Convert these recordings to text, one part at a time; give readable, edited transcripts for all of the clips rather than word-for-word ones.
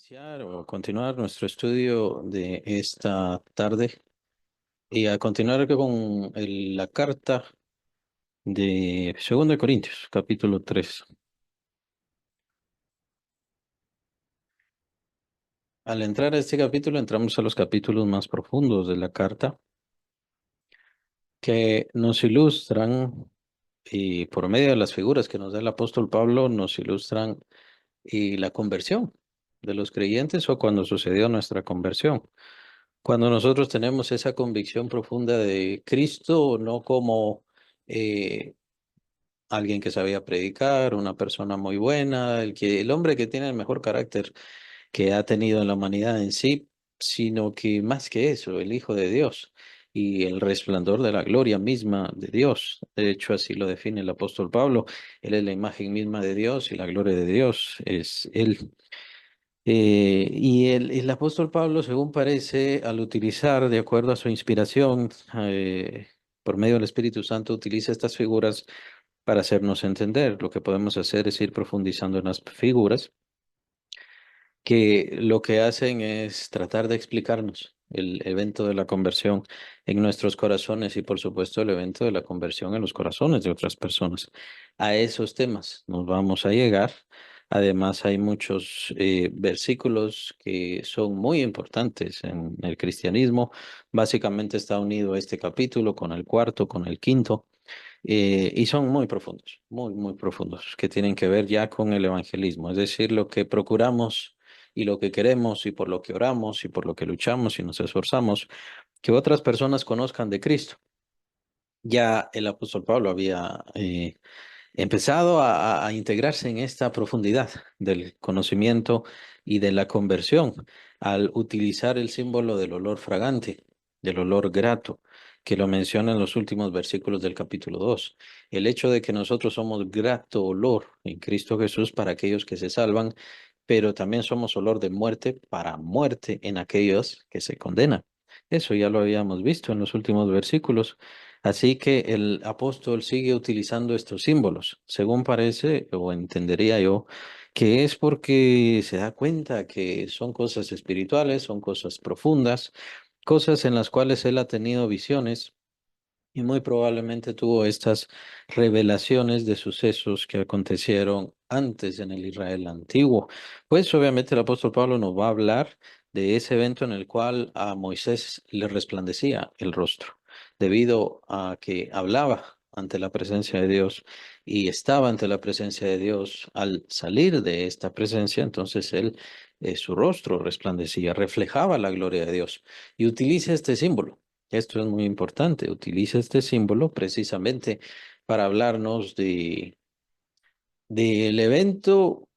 Iniciar o continuar nuestro estudio de esta tarde y a continuar con la carta de 2 de Corintios, capítulo 3. Al entrar a este capítulo, entramos a los capítulos más profundos de la carta que nos ilustran y por medio de las figuras que nos da el apóstol Pablo, nos ilustran la conversión de los creyentes o cuando sucedió nuestra conversión. Cuando nosotros tenemos esa convicción profunda de Cristo, no como eh, alguien que sabía predicar, una persona muy buena, el hombre que tiene el mejor carácter que ha tenido en la humanidad en sí, sino que más que eso, el Hijo de Dios y el resplandor de la gloria misma de Dios. De hecho, así lo define el apóstol Pablo. Él es la imagen misma de Dios y la gloria de Dios es Él. Y el apóstol Pablo, según parece, al utilizar, de acuerdo a su inspiración, por medio del Espíritu Santo, utiliza estas figuras para hacernos entender. Lo que podemos hacer es ir profundizando en las figuras, que lo que hacen es tratar de explicarnos el evento de la conversión en nuestros corazones y, por supuesto, el evento de la conversión en los corazones de otras personas. A esos temas nos vamos a llegar. Además, hay muchos versículos que son muy importantes en el cristianismo. Básicamente está unido este capítulo con el cuarto, con el quinto. Y son muy profundos, muy, muy profundos, que tienen que ver ya con el evangelismo, es decir, lo que procuramos y lo que queremos y por lo que oramos y por lo que luchamos y nos esforzamos, que otras personas conozcan de Cristo. Ya el apóstol Pablo había empezado a integrarse en esta profundidad del conocimiento y de la conversión al utilizar el símbolo del olor fragante, del olor grato, que lo menciona en los últimos versículos del capítulo 2. El hecho de que nosotros somos grato olor en Cristo Jesús para aquellos que se salvan, pero también somos olor de muerte para muerte en aquellos que se condenan. Eso ya lo habíamos visto en los últimos versículos. Así que el apóstol sigue utilizando estos símbolos, según parece, o entendería yo, que es porque se da cuenta que son cosas espirituales, son cosas profundas, cosas en las cuales él ha tenido visiones y muy probablemente tuvo estas revelaciones de sucesos que acontecieron antes en el Israel antiguo. Pues obviamente el apóstol Pablo nos va a hablar de ese evento en el cual a Moisés le resplandecía el rostro, debido a que hablaba ante la presencia de Dios y estaba ante la presencia de Dios. Al salir de esta presencia, entonces él, su rostro resplandecía, reflejaba la gloria de Dios y utiliza este símbolo. Esto es muy importante. Utiliza este símbolo precisamente para hablarnos del evento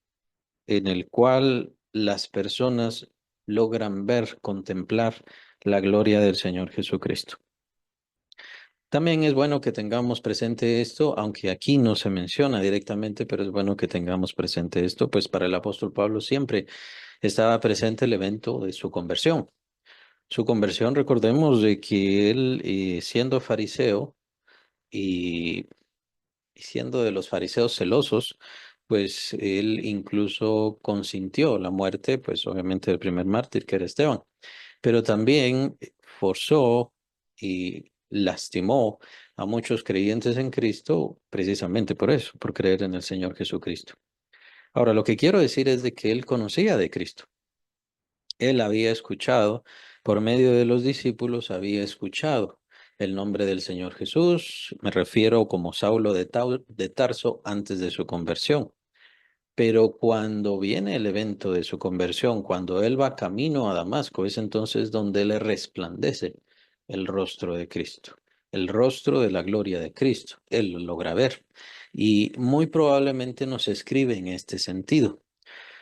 en el cual las personas logran ver, contemplar la gloria del Señor Jesucristo. También es bueno que tengamos presente esto, aunque aquí no se menciona directamente, pero es bueno que tengamos presente esto, pues para el apóstol Pablo siempre estaba presente el evento de su conversión. Su conversión, recordemos de que él, siendo fariseo, y siendo de los fariseos celosos, pues él incluso consintió la muerte, pues obviamente del primer mártir que era Esteban, pero también forzó y lastimó a muchos creyentes en Cristo precisamente por eso, por creer en el Señor Jesucristo. Ahora, lo que quiero decir es de que él conocía de Cristo. Él había escuchado, por medio de los discípulos, había escuchado el nombre del Señor Jesús. Me refiero como Saulo de Tarso antes de su conversión. Pero cuando viene el evento de su conversión, cuando él va camino a Damasco, es entonces donde le resplandece el rostro de Cristo, el rostro de la gloria de Cristo. Él lo logra ver. Y muy probablemente nos escribe en este sentido.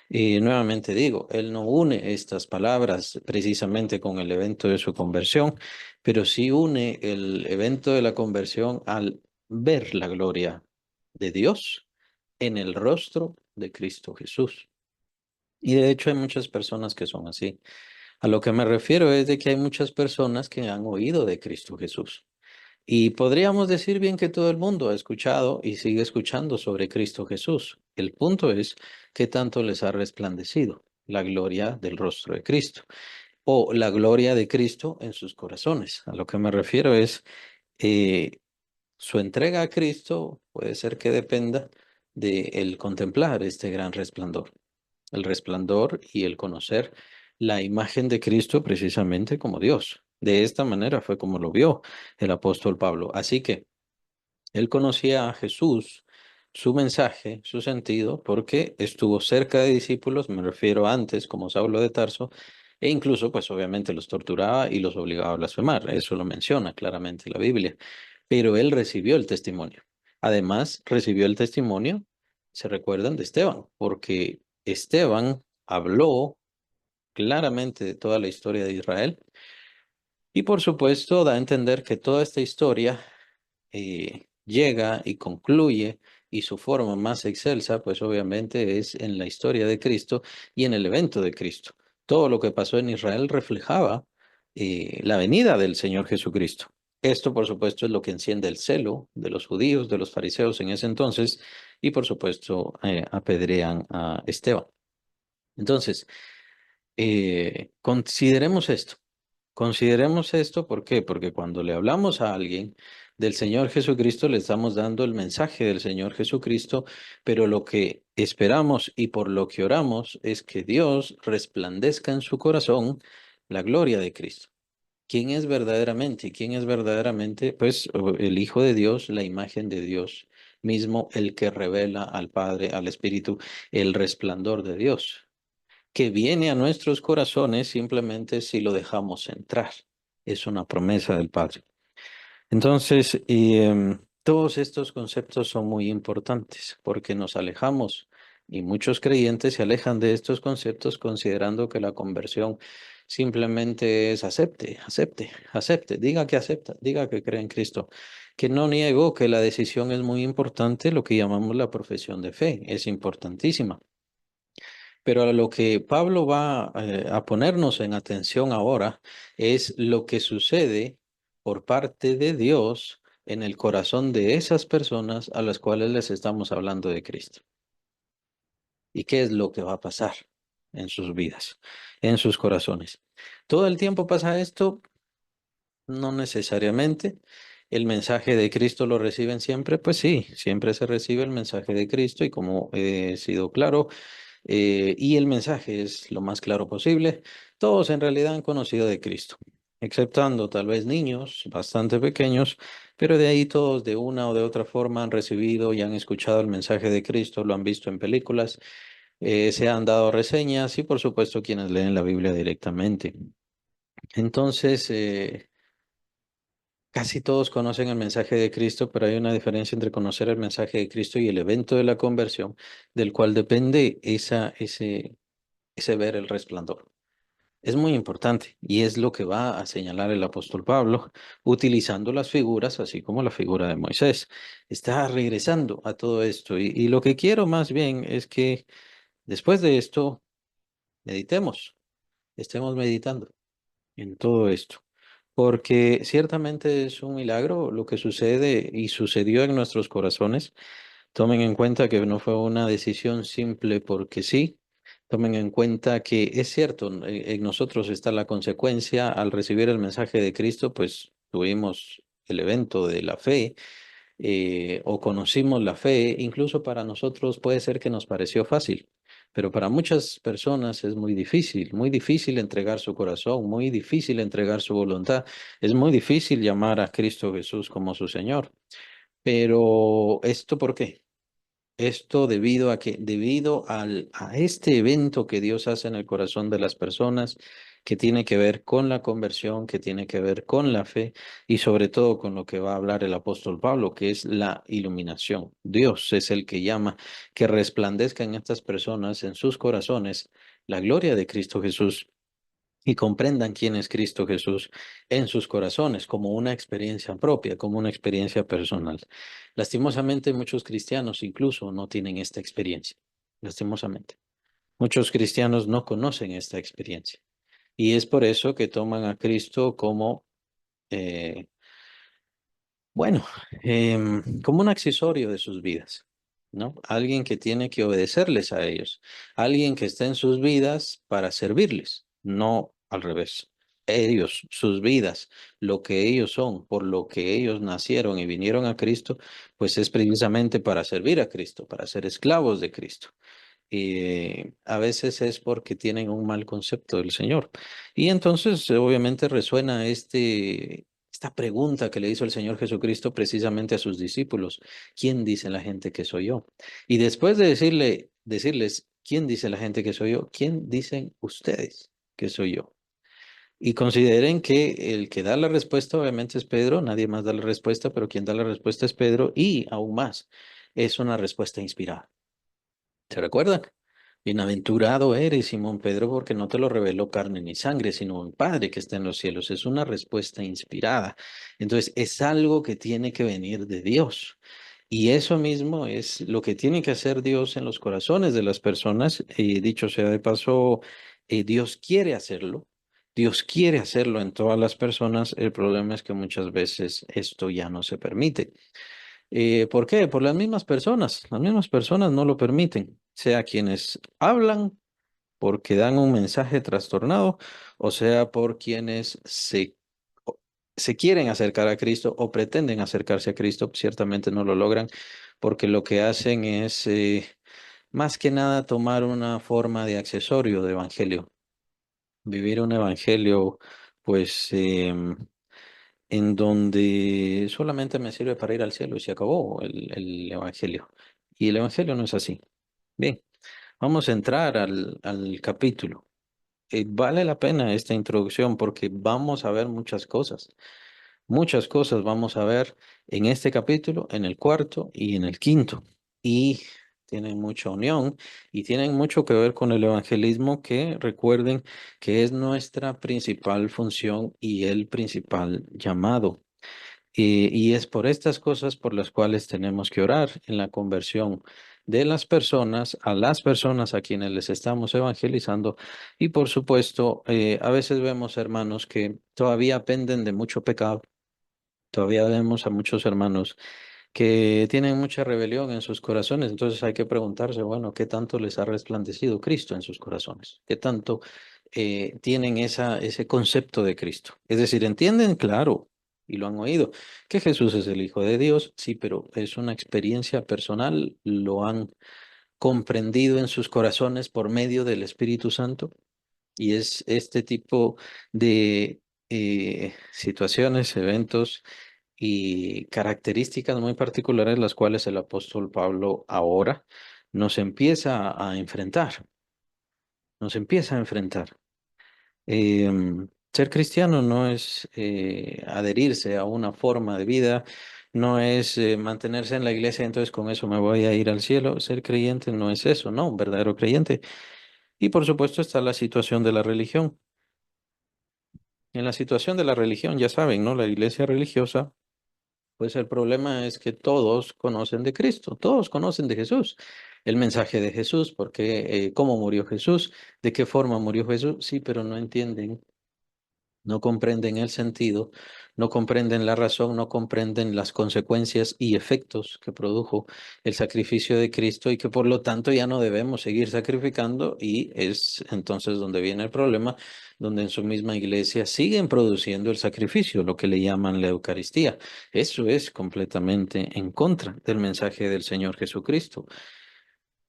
Y nuevamente digo, él no une estas palabras precisamente con el evento de su conversión, pero sí une el evento de la conversión al ver la gloria de Dios en el rostro de Cristo Jesús. Y de hecho hay muchas personas que son así. A lo que me refiero es de que hay muchas personas que han oído de Cristo Jesús. Y podríamos decir bien que todo el mundo ha escuchado y sigue escuchando sobre Cristo Jesús. El punto es qué tanto les ha resplandecido. la gloria del rostro de Cristo o la gloria de Cristo en sus corazones. A lo que me refiero es eh, su entrega a Cristo puede ser que dependa de el contemplar este gran resplandor, el resplandor y el conocer la imagen de Cristo precisamente como Dios. De esta manera fue como lo vio el apóstol Pablo. Así que él conocía a Jesús, su mensaje, su sentido, porque estuvo cerca de discípulos, me refiero antes, como Saulo de Tarso, e incluso, pues obviamente los torturaba y los obligaba a blasfemar. Eso lo menciona claramente la Biblia. Pero él recibió el testimonio. Además, recibió el testimonio, se recuerdan, de Esteban, porque Esteban habló claramente de toda la historia de Israel y por supuesto da a entender que toda esta historia llega y concluye y su forma más excelsa, pues obviamente es en la historia de Cristo y en el evento de Cristo. Todo lo que pasó en Israel reflejaba la venida del Señor Jesucristo. Esto, por supuesto, es lo que enciende el celo de los judíos, de los fariseos en ese entonces, y por supuesto apedrean a Esteban. Entonces, consideremos esto. Consideremos esto, ¿por qué? Porque cuando le hablamos a alguien del Señor Jesucristo, le estamos dando el mensaje del Señor Jesucristo, pero lo que esperamos y por lo que oramos es que Dios resplandezca en su corazón la gloria de Cristo. ¿Quién es verdaderamente? ¿Y quién es verdaderamente? Pues el Hijo de Dios, la imagen de Dios mismo, el que revela al Padre, al Espíritu, el resplandor de Dios que viene a nuestros corazones simplemente si lo dejamos entrar. Es una promesa del Padre. Entonces, todos estos conceptos son muy importantes porque nos alejamos y muchos creyentes se alejan de estos conceptos considerando que la conversión simplemente es acepte, acepte, acepte, diga que acepta, diga que cree en Cristo. Que no niego que la decisión es muy importante, lo que llamamos la profesión de fe, es importantísima. Pero a lo que Pablo va a ponernos en atención ahora es lo que sucede por parte de Dios en el corazón de esas personas a las cuales les estamos hablando de Cristo. ¿Y qué es lo que va a pasar en sus vidas, en sus corazones? ¿Todo el tiempo pasa esto? No necesariamente. ¿El mensaje de Cristo lo reciben siempre? Pues sí, siempre se recibe el mensaje de Cristo y como he sido claro, y el mensaje es lo más claro posible. Todos en realidad han conocido de Cristo, exceptando tal vez niños bastante pequeños, pero de ahí todos de una o de otra forma han recibido y han escuchado el mensaje de Cristo, lo han visto en películas, se han dado reseñas y por supuesto quienes leen la Biblia directamente. Entonces, casi todos conocen el mensaje de Cristo, pero hay una diferencia entre conocer el mensaje de Cristo y el evento de la conversión, del cual depende ese ver el resplandor. Es muy importante y es lo que va a señalar el apóstol Pablo utilizando las figuras, así como la figura de Moisés. Está regresando a todo esto y lo que quiero más bien es que después de esto meditemos, estemos meditando en todo esto, porque ciertamente es un milagro lo que sucede y sucedió en nuestros corazones. Tomen en cuenta que no fue una decisión simple porque sí. Tomen en cuenta que es cierto, en nosotros está la consecuencia al recibir el mensaje de Cristo, pues tuvimos el evento de la fe o conocimos la fe, incluso para nosotros puede ser que nos pareció fácil, pero para muchas personas es muy difícil entregar su corazón, muy difícil entregar su voluntad, es muy difícil llamar a Cristo Jesús como su Señor. Pero ¿esto por qué? Esto debido a que, a este evento que Dios hace en el corazón de las personas, que tiene que ver con la conversión, que tiene que ver con la fe y sobre todo con lo que va a hablar el apóstol Pablo, que es la iluminación. Dios es el que llama que resplandezca en estas personas, en sus corazones, la gloria de Cristo Jesús y comprendan quién es Cristo Jesús en sus corazones como una experiencia propia, como una experiencia personal. Lastimosamente, muchos cristianos incluso no tienen esta experiencia. Lastimosamente. Muchos cristianos no conocen esta experiencia. Y es por eso que toman a Cristo como, eh, bueno, como un accesorio de sus vidas. ¿no? Alguien que tiene que obedecerles a ellos, alguien que está en sus vidas para servirles, no al revés. Ellos, sus vidas, lo que ellos son, por lo que ellos nacieron y vinieron a Cristo, pues es precisamente para servir a Cristo, para ser esclavos de Cristo. Y a veces es porque tienen un mal concepto del Señor. Y entonces, obviamente, resuena esta pregunta que le hizo el Señor Jesucristo precisamente a sus discípulos: ¿quién dice la gente que soy yo? Y después de decirles, ¿quién dice la gente que soy yo? ¿Quién dicen ustedes que soy yo? Y consideren que el que da la respuesta, obviamente, es Pedro, nadie más da la respuesta, pero quien da la respuesta es Pedro, y aún más, es una respuesta inspirada. ¿Se recuerdan? Bienaventurado eres, Simón Pedro, porque no te lo reveló carne ni sangre, sino un Padre que está en los cielos. Es una respuesta inspirada. Entonces, es algo que tiene que venir de Dios. Y eso mismo es lo que tiene que hacer Dios en los corazones de las personas. Dicho sea de paso, Dios quiere hacerlo. Dios quiere hacerlo en todas las personas. El problema es que muchas veces esto ya no se permite. ¿Por qué? Por las mismas personas. Las mismas personas no lo permiten, sea quienes hablan porque dan un mensaje trastornado, o sea por quienes se quieren acercar a Cristo o pretenden acercarse a Cristo, ciertamente no lo logran, porque lo que hacen es más que nada tomar una forma de accesorio de evangelio, vivir un evangelio, pues en donde solamente me sirve para ir al cielo y se acabó el Evangelio. Y el Evangelio no es así. Bien, vamos a entrar al capítulo. Vale la pena esta introducción porque vamos a ver muchas cosas. Muchas cosas vamos a ver en este capítulo, en el cuarto y en el quinto. Y tienen mucha unión y tienen mucho que ver con el evangelismo, que recuerden que es nuestra principal función y el principal llamado. Y es por estas cosas por las cuales tenemos que orar en la conversión de las personas, a las personas a quienes les estamos evangelizando. Y por supuesto, a veces vemos hermanos que todavía penden de mucho pecado. Todavía vemos a muchos hermanos que tienen mucha rebelión en sus corazones. Entonces hay que preguntarse, bueno, ¿qué tanto les ha resplandecido Cristo en sus corazones? ¿Qué tanto tienen ese concepto de Cristo? Es decir, entienden, claro, y lo han oído, que Jesús es el Hijo de Dios, sí, pero es una experiencia personal, lo han comprendido en sus corazones por medio del Espíritu Santo. Y es este tipo de situaciones, eventos y características muy particulares las cuales el apóstol Pablo ahora nos empieza a enfrentar, nos empieza a enfrentar. Ser cristiano no es adherirse a una forma de vida, no es mantenerse en la iglesia, entonces con eso me voy a ir al cielo. Ser creyente no es eso, no, un verdadero creyente. Y por supuesto está la situación de la religión. En la situación de la religión, ya saben, ¿no? La iglesia religiosa. Pues el problema es que todos conocen de Cristo, todos conocen de Jesús, el mensaje de Jesús, porque cómo murió Jesús, de qué forma murió Jesús, sí, pero no entienden, no comprenden el sentido, no comprenden la razón, no comprenden las consecuencias y efectos que produjo el sacrificio de Cristo y que por lo tanto ya no debemos seguir sacrificando, y es entonces donde viene el problema, donde en su misma iglesia siguen produciendo el sacrificio, lo que le llaman la Eucaristía. Eso es completamente en contra del mensaje del Señor Jesucristo.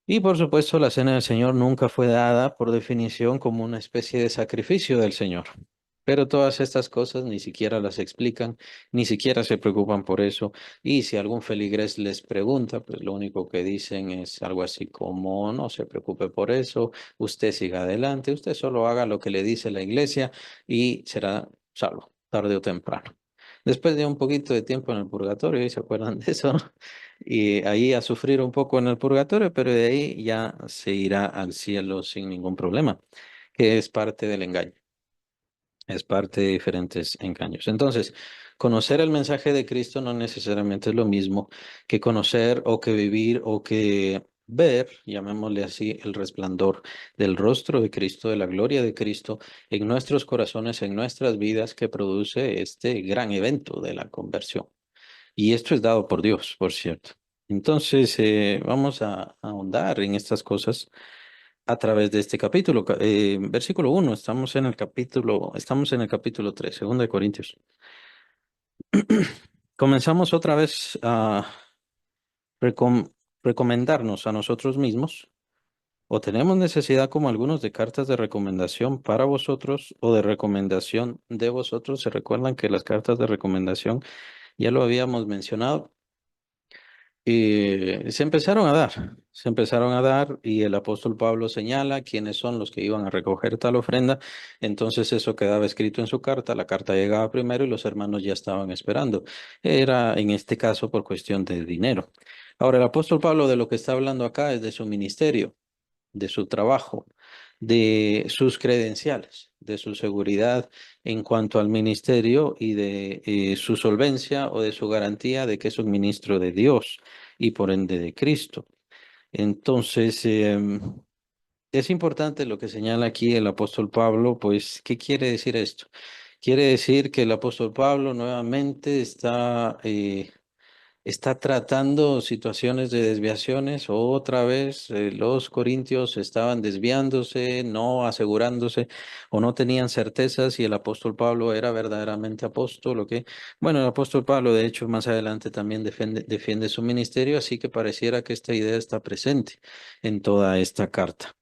Y por supuesto, la cena del Señor nunca fue dada por definición como una especie de sacrificio del Señor. Pero todas estas cosas ni siquiera las explican, ni siquiera se preocupan por eso. Y si algún feligrés les pregunta, pues lo único que dicen es algo así como: no se preocupe por eso, usted siga adelante, usted solo haga lo que le dice la iglesia y será salvo, tarde o temprano. Después de un poquito de tiempo en el purgatorio, ¿y se acuerdan de eso? Y ahí a sufrir un poco en el purgatorio, pero de ahí ya se irá al cielo sin ningún problema, que es parte del engaño, es parte de diferentes engaños. Entonces, conocer el mensaje de Cristo no necesariamente es lo mismo que conocer o que vivir o que ver, llamémosle así, el resplandor del rostro de Cristo, de la gloria de Cristo en nuestros corazones, en nuestras vidas, que produce este gran evento de la conversión. Y esto es dado por Dios, por cierto. Entonces, vamos a ahondar en estas cosas a través de este capítulo. Versículo 1, estamos en el capítulo 3, 2 de Corintios. Comenzamos otra vez a recom- recomendarnos a nosotros mismos, o tenemos necesidad como algunos de cartas de recomendación para vosotros o de recomendación de vosotros. Se recuerdan que las cartas de recomendación ya lo habíamos mencionado. Y se empezaron a dar y el apóstol Pablo señala quiénes son los que iban a recoger tal ofrenda. Entonces eso quedaba escrito en su carta, la carta llegaba primero y los hermanos ya estaban esperando. Era en este caso por cuestión de dinero. Ahora el apóstol Pablo de lo que está hablando acá es de su ministerio, de su trabajo, de sus credenciales, de su seguridad en cuanto al ministerio y de su solvencia o de su garantía de que es un ministro de Dios y por ende de Cristo. Entonces, es importante lo que señala aquí el apóstol Pablo, pues, ¿qué quiere decir esto? Quiere decir que el apóstol Pablo nuevamente está tratando situaciones de desviaciones. Otra vez los corintios estaban desviándose, no asegurándose o no tenían certeza si el apóstol Pablo era verdaderamente apóstol o qué. Bueno, el apóstol Pablo, de hecho, más adelante también defiende su ministerio, así que pareciera que esta idea está presente en toda esta carta.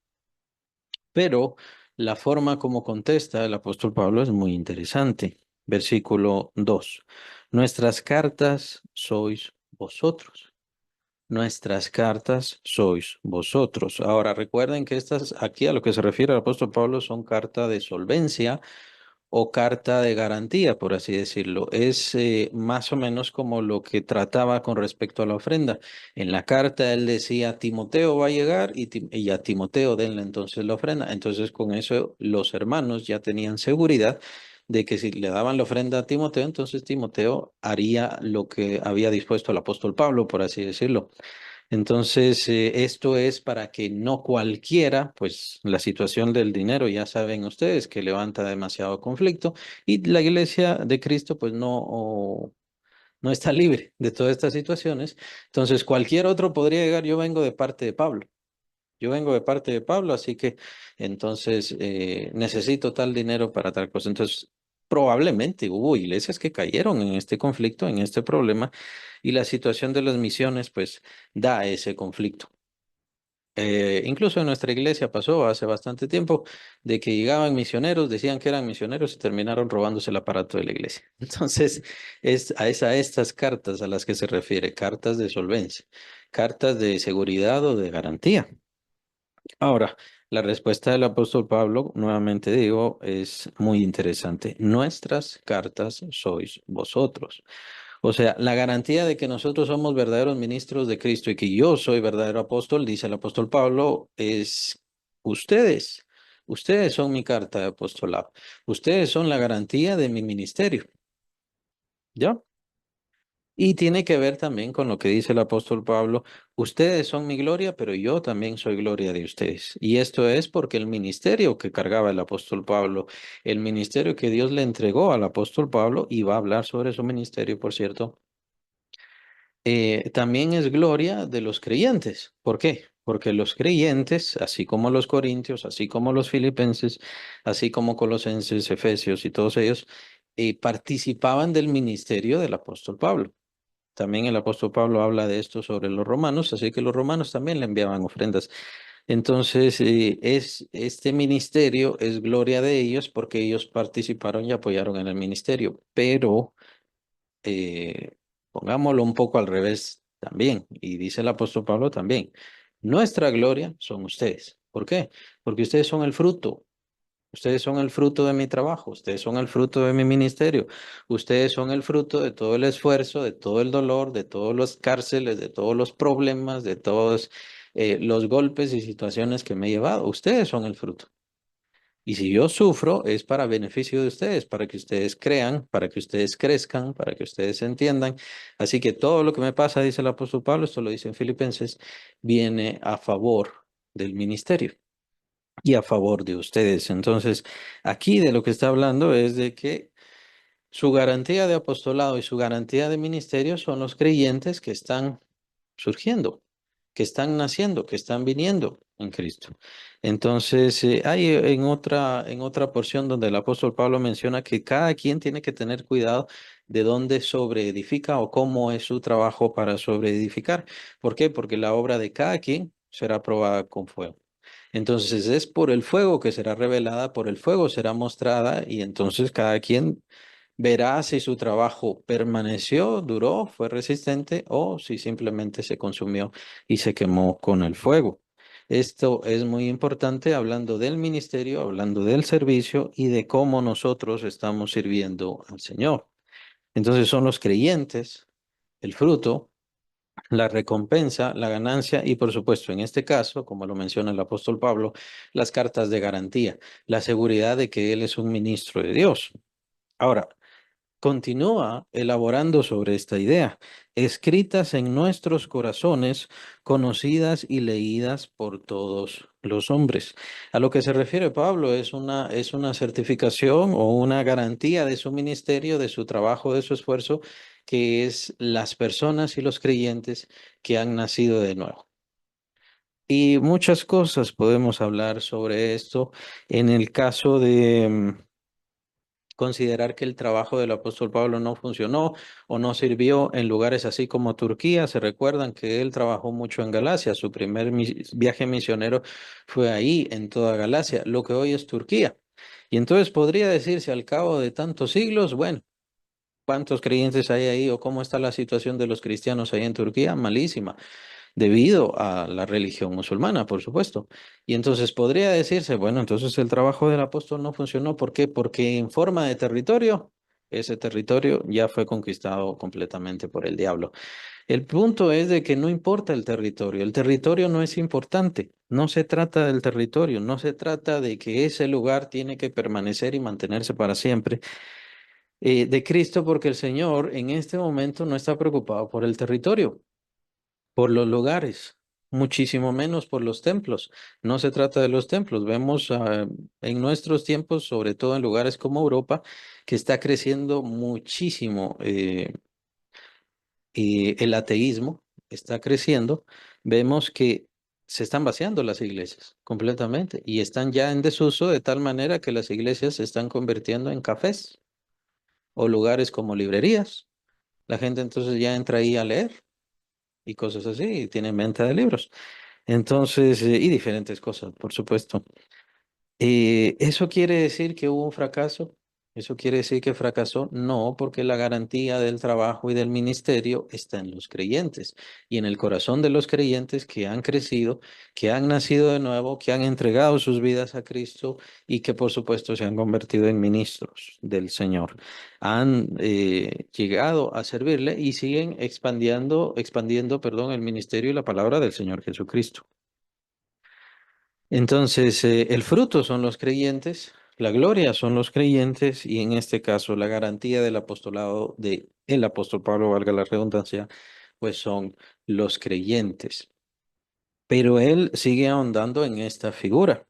Pero la forma como contesta el apóstol Pablo es muy interesante. Versículo 2. Nuestras cartas sois vosotros. Nuestras cartas sois vosotros. Ahora recuerden que estas, aquí a lo que se refiere el apóstol Pablo, son carta de solvencia o carta de garantía, por así decirlo. Es más o menos como lo que trataba con respecto a la ofrenda. En la carta él decía, Timoteo va a llegar y a Timoteo denle entonces la ofrenda. Entonces con eso los hermanos ya tenían seguridad de que si le daban la ofrenda a Timoteo, entonces Timoteo haría lo que había dispuesto el apóstol Pablo, por así decirlo. Entonces, esto es para que no cualquiera, pues la situación del dinero, ya saben ustedes que levanta demasiado conflicto y la iglesia de Cristo, pues no está libre de todas estas situaciones. Entonces, cualquier otro podría llegar, yo vengo de parte de Pablo. Yo vengo de parte de Pablo, así que entonces necesito tal dinero para tal cosa. Entonces, probablemente hubo iglesias que cayeron en este conflicto, en este problema, y la situación de las misiones, pues, da ese conflicto. Incluso en nuestra iglesia pasó hace bastante tiempo de que llegaban misioneros, decían que eran misioneros y terminaron robándose el aparato de la iglesia. Entonces, es a estas cartas a las que se refiere, cartas de solvencia, cartas de seguridad o de garantía. Ahora, la respuesta del apóstol Pablo, nuevamente digo, es muy interesante. Nuestras cartas sois vosotros. O sea, la garantía de que nosotros somos verdaderos ministros de Cristo y que yo soy verdadero apóstol, dice el apóstol Pablo, es ustedes. Ustedes son mi carta de apostolado. Ustedes son la garantía de mi ministerio. ¿Ya? Y tiene que ver también con lo que dice el apóstol Pablo, ustedes son mi gloria, pero yo también soy gloria de ustedes. Y esto es porque el ministerio que cargaba el apóstol Pablo, el ministerio que Dios le entregó al apóstol Pablo, y va a hablar sobre su ministerio, por cierto, también es gloria de los creyentes. ¿Por qué? Porque los creyentes, así como los corintios, así como los filipenses, así como colosenses, efesios y todos ellos, participaban del ministerio del apóstol Pablo. También el apóstol Pablo habla de esto sobre los romanos, así que los romanos también le enviaban ofrendas. Entonces, este ministerio es gloria de ellos porque ellos participaron y apoyaron en el ministerio, pero eh, pongámoslo un poco al revés también, y dice el apóstol Pablo también, nuestra gloria son ustedes. ¿Por qué? Porque ustedes son el fruto. Ustedes son el fruto de mi trabajo, ustedes son el fruto de mi ministerio, ustedes son el fruto de todo el esfuerzo, de todo el dolor, de todos los cárceles, de todos los problemas, de todos los golpes y situaciones que me he llevado. Ustedes son el fruto. Y si yo sufro es para beneficio de ustedes, para que ustedes crean, para que ustedes crezcan, para que ustedes entiendan. Así que todo lo que me pasa, dice el apóstol Pablo, esto lo dice en Filipenses, viene a favor del ministerio y a favor de ustedes. Entonces, aquí de lo que está hablando es de que su garantía de apostolado y su garantía de ministerio son los creyentes que están surgiendo, que están naciendo, que están viniendo en Cristo. Entonces, hay en otra porción donde el apóstol Pablo menciona que cada quien tiene que tener cuidado de dónde sobreedifica o cómo es su trabajo para sobreedificar. ¿Por qué? Porque la obra de cada quien será probada con fuego. Entonces es por el fuego que será revelada, por el fuego será mostrada y entonces cada quien verá si su trabajo permaneció, duró, fue resistente o si simplemente se consumió y se quemó con el fuego. Esto es muy importante hablando del ministerio, hablando del servicio y de cómo nosotros estamos sirviendo al Señor. Entonces son los creyentes, el fruto, la recompensa, la ganancia y por supuesto en este caso, como lo menciona el apóstol Pablo, las cartas de garantía, la seguridad de que Él es un ministro de Dios. Ahora, continúa elaborando sobre esta idea, escritas en nuestros corazones, conocidas y leídas por todos los hombres. A lo que se refiere Pablo es una certificación o una garantía de su ministerio, de su trabajo, de su esfuerzo, que es las personas y los creyentes que han nacido de nuevo. Y muchas cosas podemos hablar sobre esto en el caso de considerar que el trabajo del apóstol Pablo no funcionó o no sirvió en lugares así como Turquía. Se recuerdan que él trabajó mucho en Galacia. Su primer viaje misionero fue ahí, en toda Galacia, lo que hoy es Turquía. Y entonces podría decirse al cabo de tantos siglos, bueno, ¿cuántos creyentes hay ahí o cómo está la situación de los cristianos ahí en Turquía? Malísima debido a la religión musulmana, por supuesto. Y entonces podría decirse, bueno, entonces el trabajo del apóstol no funcionó. ¿Por qué? Porque en forma de territorio, ese territorio ya fue conquistado completamente por el diablo. El punto es de que no importa el territorio no es importante, no se trata del territorio, no se trata de que ese lugar tiene que permanecer y mantenerse para siempre de Cristo, porque el Señor en este momento no está preocupado por el territorio por los lugares, muchísimo menos por los templos. No se trata de los templos. Vemos en nuestros tiempos, sobre todo en lugares como Europa, que está creciendo muchísimo y el ateísmo está creciendo. Vemos que se están vaciando las iglesias completamente y están ya en desuso de tal manera que las iglesias se están convirtiendo en cafés o lugares como librerías. La gente entonces ya entra ahí a leer y cosas así, y tienen venta de libros. Entonces, y diferentes cosas, por supuesto. ¿Eso quiere decir que hubo un fracaso? ¿Eso quiere decir que fracasó? No, porque la garantía del trabajo y del ministerio está en los creyentes y en el corazón de los creyentes que han crecido, que han nacido de nuevo, que han entregado sus vidas a Cristo y que por supuesto se han convertido en ministros del Señor. Han llegado a servirle y siguen expandiendo, perdón, el ministerio y la palabra del Señor Jesucristo. Entonces, el fruto son los creyentes, la gloria son los creyentes y en este caso la garantía del apostolado de el apóstol Pablo, valga la redundancia, pues son los creyentes. Pero él sigue ahondando en esta figura,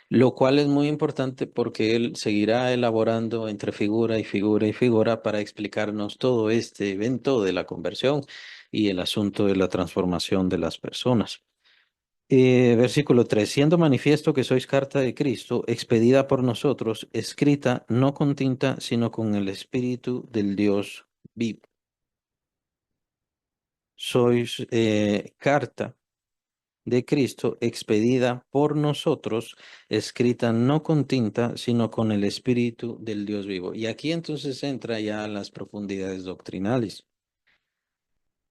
lo cual es muy importante porque él seguirá elaborando entre figura y figura y figura para explicarnos todo este evento de la conversión y el asunto de la transformación de las personas. Versículo 3 siendo manifiesto que sois carta de Cristo, expedida por nosotros, escrita no con tinta, sino con el Espíritu del Dios vivo. Sois carta de Cristo, expedida por nosotros, escrita no con tinta, sino con el Espíritu del Dios vivo. Y aquí entonces entra ya las profundidades doctrinales.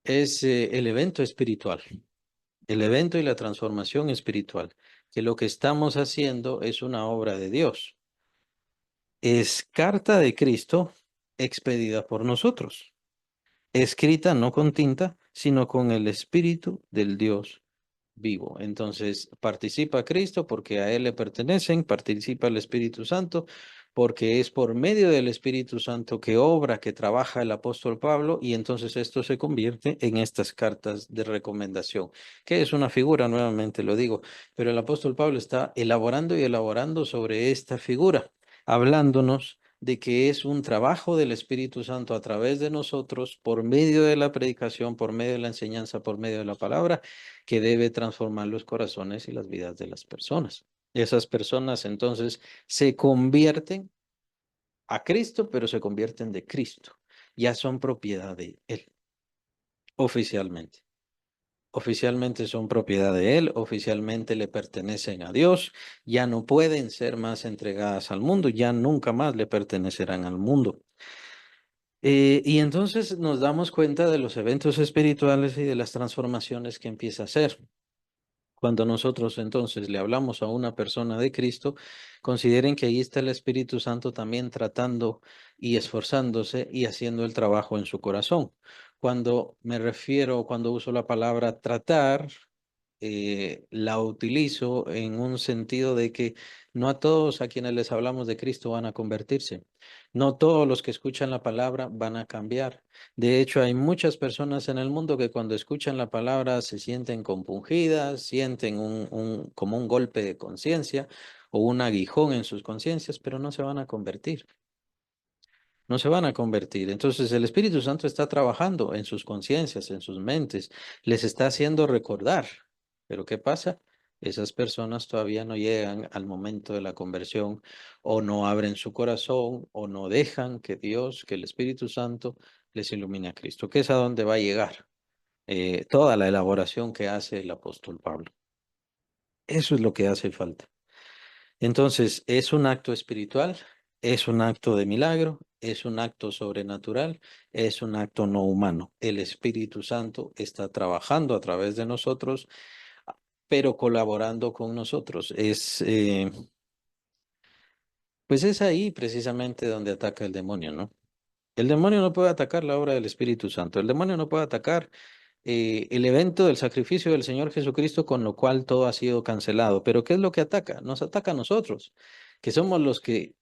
Es el evento espiritual. El evento y la transformación espiritual, que lo que estamos haciendo es una obra de Dios. Es carta de Cristo expedida por nosotros, escrita no con tinta, sino con el Espíritu del Dios vivo. Entonces, participa Cristo porque a Él le pertenecen, participa el Espíritu Santo porque es por medio del Espíritu Santo que obra, que trabaja el apóstol Pablo y entonces esto se convierte en estas cartas de recomendación, que es una figura, nuevamente lo digo, pero el apóstol Pablo está elaborando y elaborando sobre esta figura, hablándonos de que es un trabajo del Espíritu Santo a través de nosotros, por medio de la predicación, por medio de la enseñanza, por medio de la palabra, que debe transformar los corazones y las vidas de las personas. Esas personas entonces se convierten a Cristo, pero se convierten de Cristo. Ya son propiedad de Él, oficialmente. Oficialmente son propiedad de Él, oficialmente le pertenecen a Dios, ya no pueden ser más entregadas al mundo, ya nunca más le pertenecerán al mundo. Y entonces nos damos cuenta de los eventos espirituales y de las transformaciones que empieza a hacer. Cuando nosotros entonces le hablamos a una persona de Cristo, consideren que ahí está el Espíritu Santo también tratando y esforzándose y haciendo el trabajo en su corazón. Cuando me refiero, cuando uso la palabra tratar, la utilizo en un sentido de que no a todos a quienes les hablamos de Cristo van a convertirse. No todos los que escuchan la palabra van a cambiar. De hecho, hay muchas personas en el mundo que cuando escuchan la palabra se sienten compungidas, sienten como un golpe de conciencia o un aguijón en sus conciencias, pero no se van a convertir. No se van a convertir. Entonces el Espíritu Santo está trabajando en sus conciencias, en sus mentes, les está haciendo recordar. Pero ¿qué pasa? Esas personas todavía no llegan al momento de la conversión o no abren su corazón o no dejan que Dios, que el Espíritu Santo les ilumine a Cristo, que es a donde va a llegar toda la elaboración que hace el apóstol Pablo. Eso es lo que hace falta. Entonces, es un acto espiritual, es un acto de milagro, es un acto sobrenatural, es un acto no humano. El Espíritu Santo está trabajando a través de nosotros, pero colaborando con nosotros. Pues es ahí precisamente donde ataca el demonio, ¿no? El demonio no puede atacar la obra del Espíritu Santo. El demonio no puede atacar el evento del sacrificio del Señor Jesucristo, con lo cual todo ha sido cancelado. Pero ¿qué es lo que ataca? Nos ataca a nosotros, que somos los que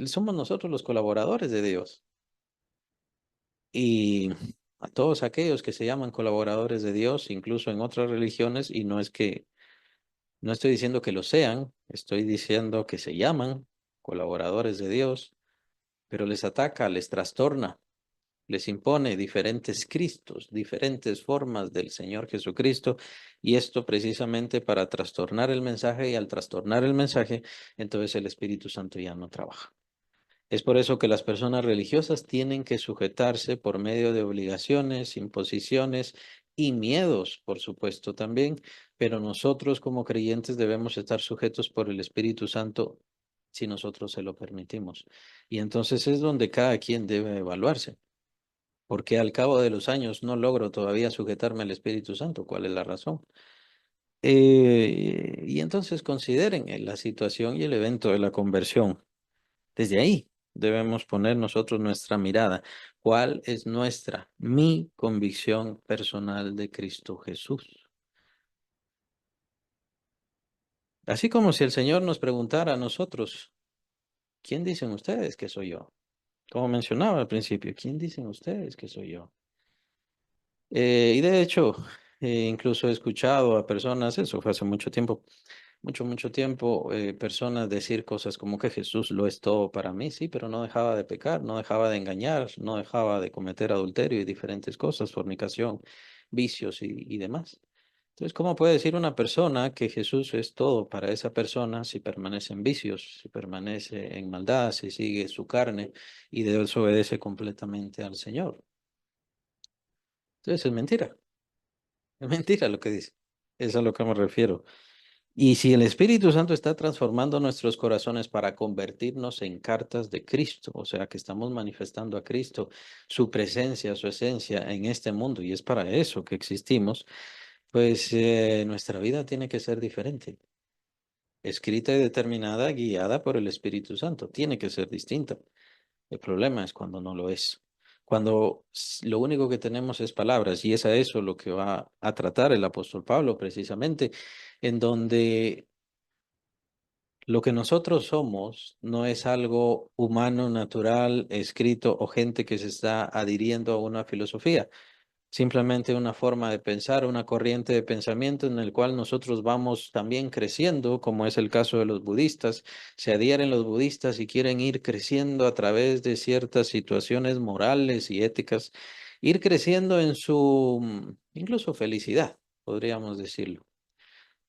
somos nosotros los colaboradores de Dios. Y a todos aquellos que se llaman colaboradores de Dios, incluso en otras religiones, y no estoy diciendo que lo sean, estoy diciendo que se llaman colaboradores de Dios, pero les ataca, les trastorna, les impone diferentes Cristos, diferentes formas del Señor Jesucristo, y esto precisamente para trastornar el mensaje, y al trastornar el mensaje, entonces el Espíritu Santo ya no trabaja. Es por eso que las personas religiosas tienen que sujetarse por medio de obligaciones, imposiciones y miedos, por supuesto, también, pero nosotros como creyentes debemos estar sujetos por el Espíritu Santo si nosotros se lo permitimos. Y entonces es donde cada quien debe evaluarse, porque al cabo de los años no logro todavía sujetarme al Espíritu Santo. ¿Cuál es la razón? Y entonces consideren la situación y el evento de la conversión. Desde ahí debemos poner nosotros nuestra mirada. ¿Cuál es mi convicción personal de Cristo Jesús? Así como si el Señor nos preguntara a nosotros, ¿quién dicen ustedes que soy yo? Como mencionaba al principio, ¿quién dicen ustedes que soy yo? Y de hecho, incluso he escuchado a personas, eso fue hace mucho tiempo, mucho tiempo, personas decir cosas como que Jesús lo es todo para mí, sí, pero no dejaba de pecar, no dejaba de engañar, no dejaba de cometer adulterio y diferentes cosas, fornicación, vicios y demás. Entonces, ¿cómo puede decir una persona que Jesús es todo para esa persona si permanece en vicios, si permanece en maldad, si sigue su carne y desobedece completamente al Señor? Entonces, es mentira. Es mentira lo que dice. Es a lo que me refiero. Y si el Espíritu Santo está transformando nuestros corazones para convertirnos en cartas de Cristo, o sea, que estamos manifestando a Cristo, su presencia, su esencia en este mundo, y es para eso que existimos, pues nuestra vida tiene que ser diferente, escrita y determinada, guiada por el Espíritu Santo. Tiene que ser distinta. El problema es cuando no lo es. Cuando lo único que tenemos es palabras, y es a eso lo que va a tratar el apóstol Pablo precisamente, en donde lo que nosotros somos no es algo humano, natural, escrito o gente que se está adhiriendo a una filosofía. simplemente una forma de pensar, una corriente de pensamiento en el cual nosotros vamos también creciendo, como es el caso de los budistas. Se adhieren los budistas y quieren ir creciendo a través de ciertas situaciones morales y éticas, ir creciendo en su incluso felicidad, podríamos decirlo.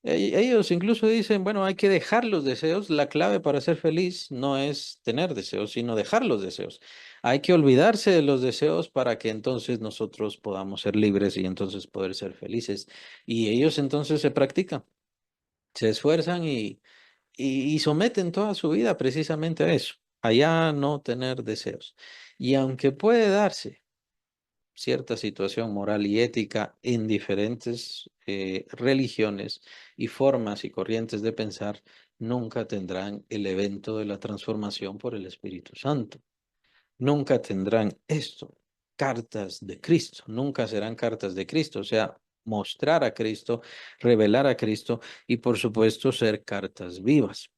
Ellos incluso dicen, bueno, hay que dejar los deseos. La clave para ser feliz no es tener deseos, sino dejar los deseos. Hay que olvidarse de los deseos para que entonces nosotros podamos ser libres y entonces poder ser felices. Y ellos entonces se practican, se esfuerzan y someten toda su vida precisamente a eso, allá no tener deseos. Y aunque puede darse cierta situación moral y ética en diferentes religiones y formas y corrientes de pensar, nunca tendrán el evento de la transformación por el Espíritu Santo. Nunca tendrán esto, cartas de Cristo, nunca serán cartas de Cristo, o sea, mostrar a Cristo, revelar a Cristo y por supuesto ser cartas vivas.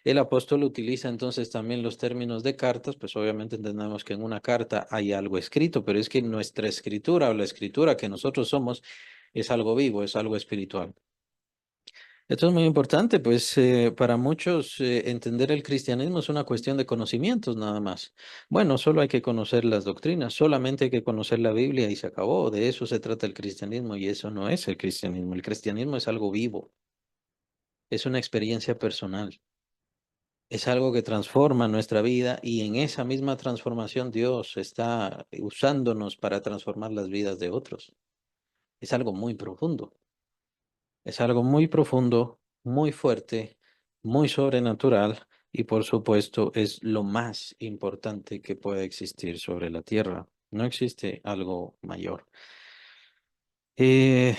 El apóstol utiliza entonces también los términos de cartas, pues obviamente entendemos que en una carta hay algo escrito, pero es que nuestra escritura o la escritura que nosotros somos es algo vivo, es algo espiritual. Esto es muy importante, pues para muchos entender el cristianismo es una cuestión de conocimientos nada más. Bueno, solo hay que conocer las doctrinas, solamente hay que conocer la Biblia y se acabó. De eso se trata el cristianismo y eso no es el cristianismo. El cristianismo es algo vivo, es una experiencia personal. Es algo que transforma nuestra vida y en esa misma transformación Dios está usándonos para transformar las vidas de otros. Es algo muy profundo, es algo muy profundo, muy fuerte, muy sobrenatural y por supuesto es lo más importante que puede existir sobre la tierra. No existe algo mayor. Eh,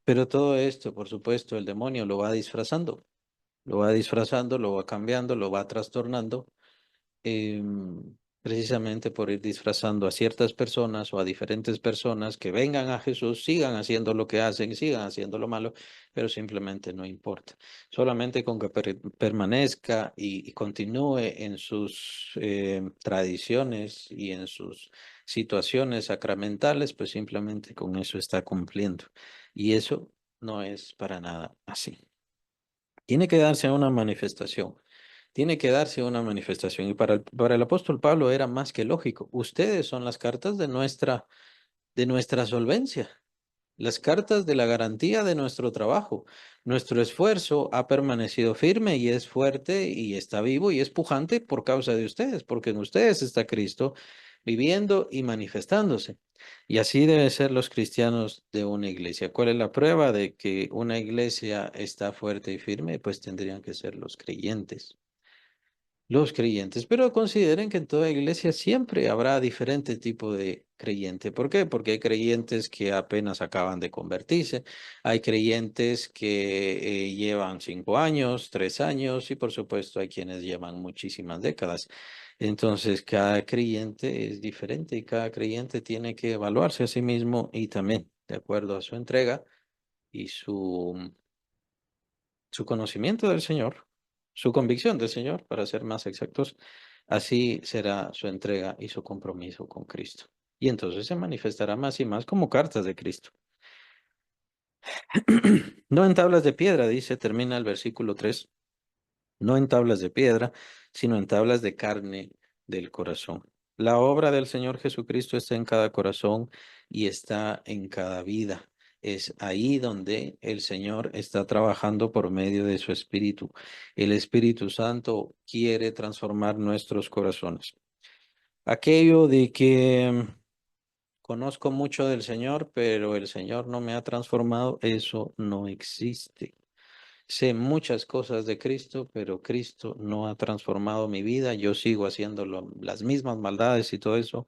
pero todo esto, por supuesto, el demonio lo va disfrazando, lo va cambiando, lo va trastornando precisamente por ir disfrazando a ciertas personas o a diferentes personas que vengan a Jesús, sigan haciendo lo que hacen, sigan haciendo lo malo, pero simplemente no importa. Solamente con que permanezca y continúe en sus tradiciones y en sus situaciones sacramentales, pues simplemente con eso está cumpliendo. Y eso no es para nada así. Tiene que darse una manifestación. Tiene que darse una manifestación. Y para el apóstol Pablo era más que lógico. Ustedes son las cartas de nuestra solvencia, las cartas de la garantía de nuestro trabajo. Nuestro esfuerzo ha permanecido firme y es fuerte y está vivo y es pujante por causa de ustedes, porque en ustedes está Cristo viviendo y manifestándose. Y así deben ser los cristianos de una iglesia. ¿Cuál es la prueba de que una iglesia está fuerte y firme? Pues tendrían que ser los creyentes. Los creyentes, pero consideren que en toda iglesia siempre habrá diferente tipo de creyente. ¿Por qué? Porque hay creyentes que apenas acaban de convertirse, hay creyentes que llevan 5 años, 3 años y por supuesto hay quienes llevan muchísimas décadas. Entonces, cada creyente es diferente y cada creyente tiene que evaluarse a sí mismo y también de acuerdo a su entrega y su conocimiento del Señor, su convicción del Señor, para ser más exactos, así será su entrega y su compromiso con Cristo. Y entonces se manifestará más y más como cartas de Cristo. No en tablas de piedra, dice, termina el versículo 3. No en tablas de piedra, sino en tablas de carne del corazón. La obra del Señor Jesucristo está en cada corazón y está en cada vida. Es ahí donde el Señor está trabajando por medio de su Espíritu. El Espíritu Santo quiere transformar nuestros corazones. Aquello de que conozco mucho del Señor, pero el Señor no me ha transformado, eso no existe. Sé muchas cosas de Cristo, pero Cristo no ha transformado mi vida. Yo sigo haciendo las mismas maldades y todo eso.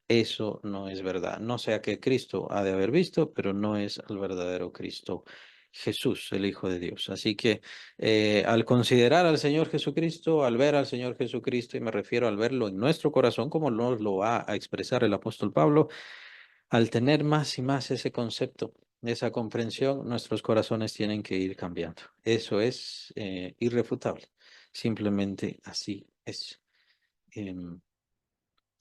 Eso no es verdad. No sé a qué Cristo ha de haber visto, pero no es el verdadero Cristo Jesús, el Hijo de Dios. Así que al considerar al Señor Jesucristo, al ver al Señor Jesucristo, y me refiero al verlo en nuestro corazón, como nos lo va a expresar el apóstol Pablo, al tener más y más ese concepto, esa comprensión, nuestros corazones tienen que ir cambiando. Eso es irrefutable. Simplemente así es. Em,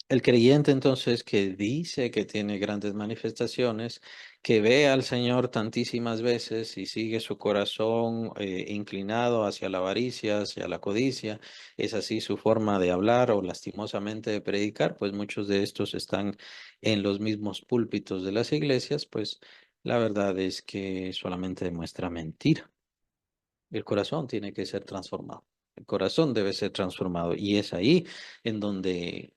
El creyente entonces que dice que tiene grandes manifestaciones, que ve al Señor tantísimas veces y sigue su corazón inclinado hacia la avaricia, hacia la codicia, es así su forma de hablar o lastimosamente de predicar, pues muchos de estos están en los mismos púlpitos de las iglesias, pues la verdad es que solamente demuestra mentira. El corazón tiene que ser transformado. El corazón debe ser transformado y es ahí en donde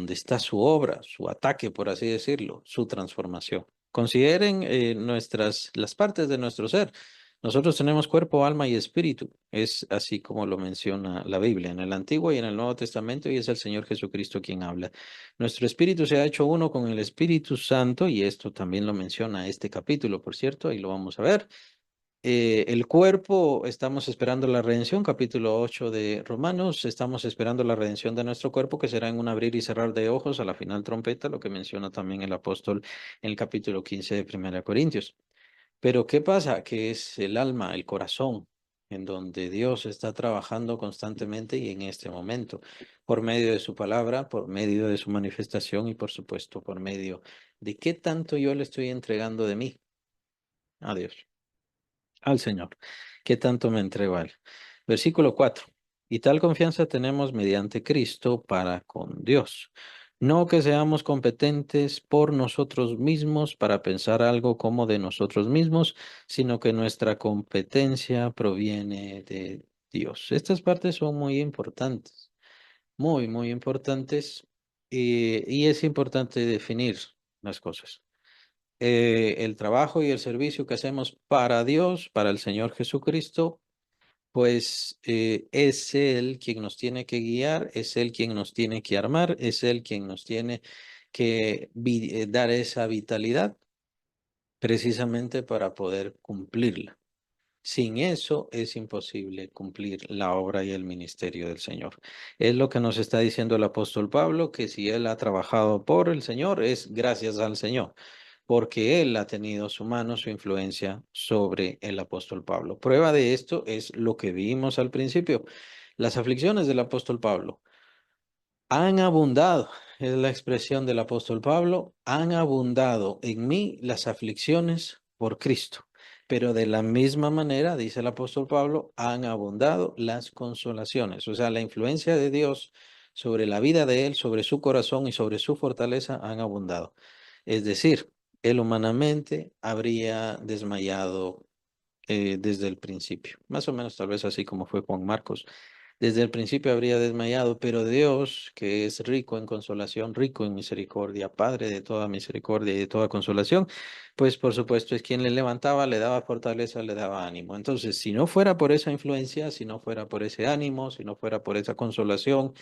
está su obra, su ataque, por así decirlo, su transformación. Consideren las partes de nuestro ser. Nosotros tenemos cuerpo, alma y espíritu. Es así como lo menciona la Biblia en el Antiguo y en el Nuevo Testamento, y es el Señor Jesucristo quien habla. Nuestro espíritu se ha hecho uno con el Espíritu Santo, y esto también lo menciona este capítulo, por cierto, y lo vamos a ver. El cuerpo, estamos esperando la redención, capítulo 8 de Romanos, estamos esperando la redención de nuestro cuerpo, que será en un abrir y cerrar de ojos a la final trompeta, lo que menciona también el apóstol en el capítulo 15 de Primera Corintios. Pero ¿qué pasa? Que es el alma, el corazón, en donde Dios está trabajando constantemente y en este momento, por medio de su palabra, por medio de su manifestación y por supuesto por medio de qué tanto yo le estoy entregando de mí a Dios, al Señor. ¿Qué tanto me entrego a Él? Versículo 4. Y tal confianza tenemos mediante Cristo para con Dios. No que seamos competentes por nosotros mismos para pensar algo como de nosotros mismos, sino que nuestra competencia proviene de Dios. Estas partes son muy importantes, muy, muy importantes, y es importante definir las cosas. El trabajo y el servicio que hacemos para Dios, para el Señor Jesucristo, pues es Él quien nos tiene que guiar, es Él quien nos tiene que armar, es Él quien nos tiene que dar esa vitalidad precisamente para poder cumplirla. Sin eso es imposible cumplir la obra y el ministerio del Señor. Es lo que nos está diciendo el apóstol Pablo, que si él ha trabajado por el Señor, es gracias al Señor, porque él ha tenido su mano, su influencia sobre el apóstol Pablo. Prueba de esto es lo que vimos al principio, las aflicciones del apóstol Pablo. Han abundado, es la expresión del apóstol Pablo, han abundado en mí las aflicciones por Cristo. Pero de la misma manera, dice el apóstol Pablo, han abundado las consolaciones. O sea, la influencia de Dios sobre la vida de él, sobre su corazón y sobre su fortaleza han abundado. Es decir, él humanamente habría desmayado desde el principio. Más o menos tal vez así como fue Juan Marcos. Desde el principio habría desmayado, pero Dios, que es rico en consolación, rico en misericordia, Padre de toda misericordia y de toda consolación, pues por supuesto es quien le levantaba, le daba fortaleza, le daba ánimo. Entonces, si no fuera por esa influencia, si no fuera por ese ánimo, si no fuera por esa consolación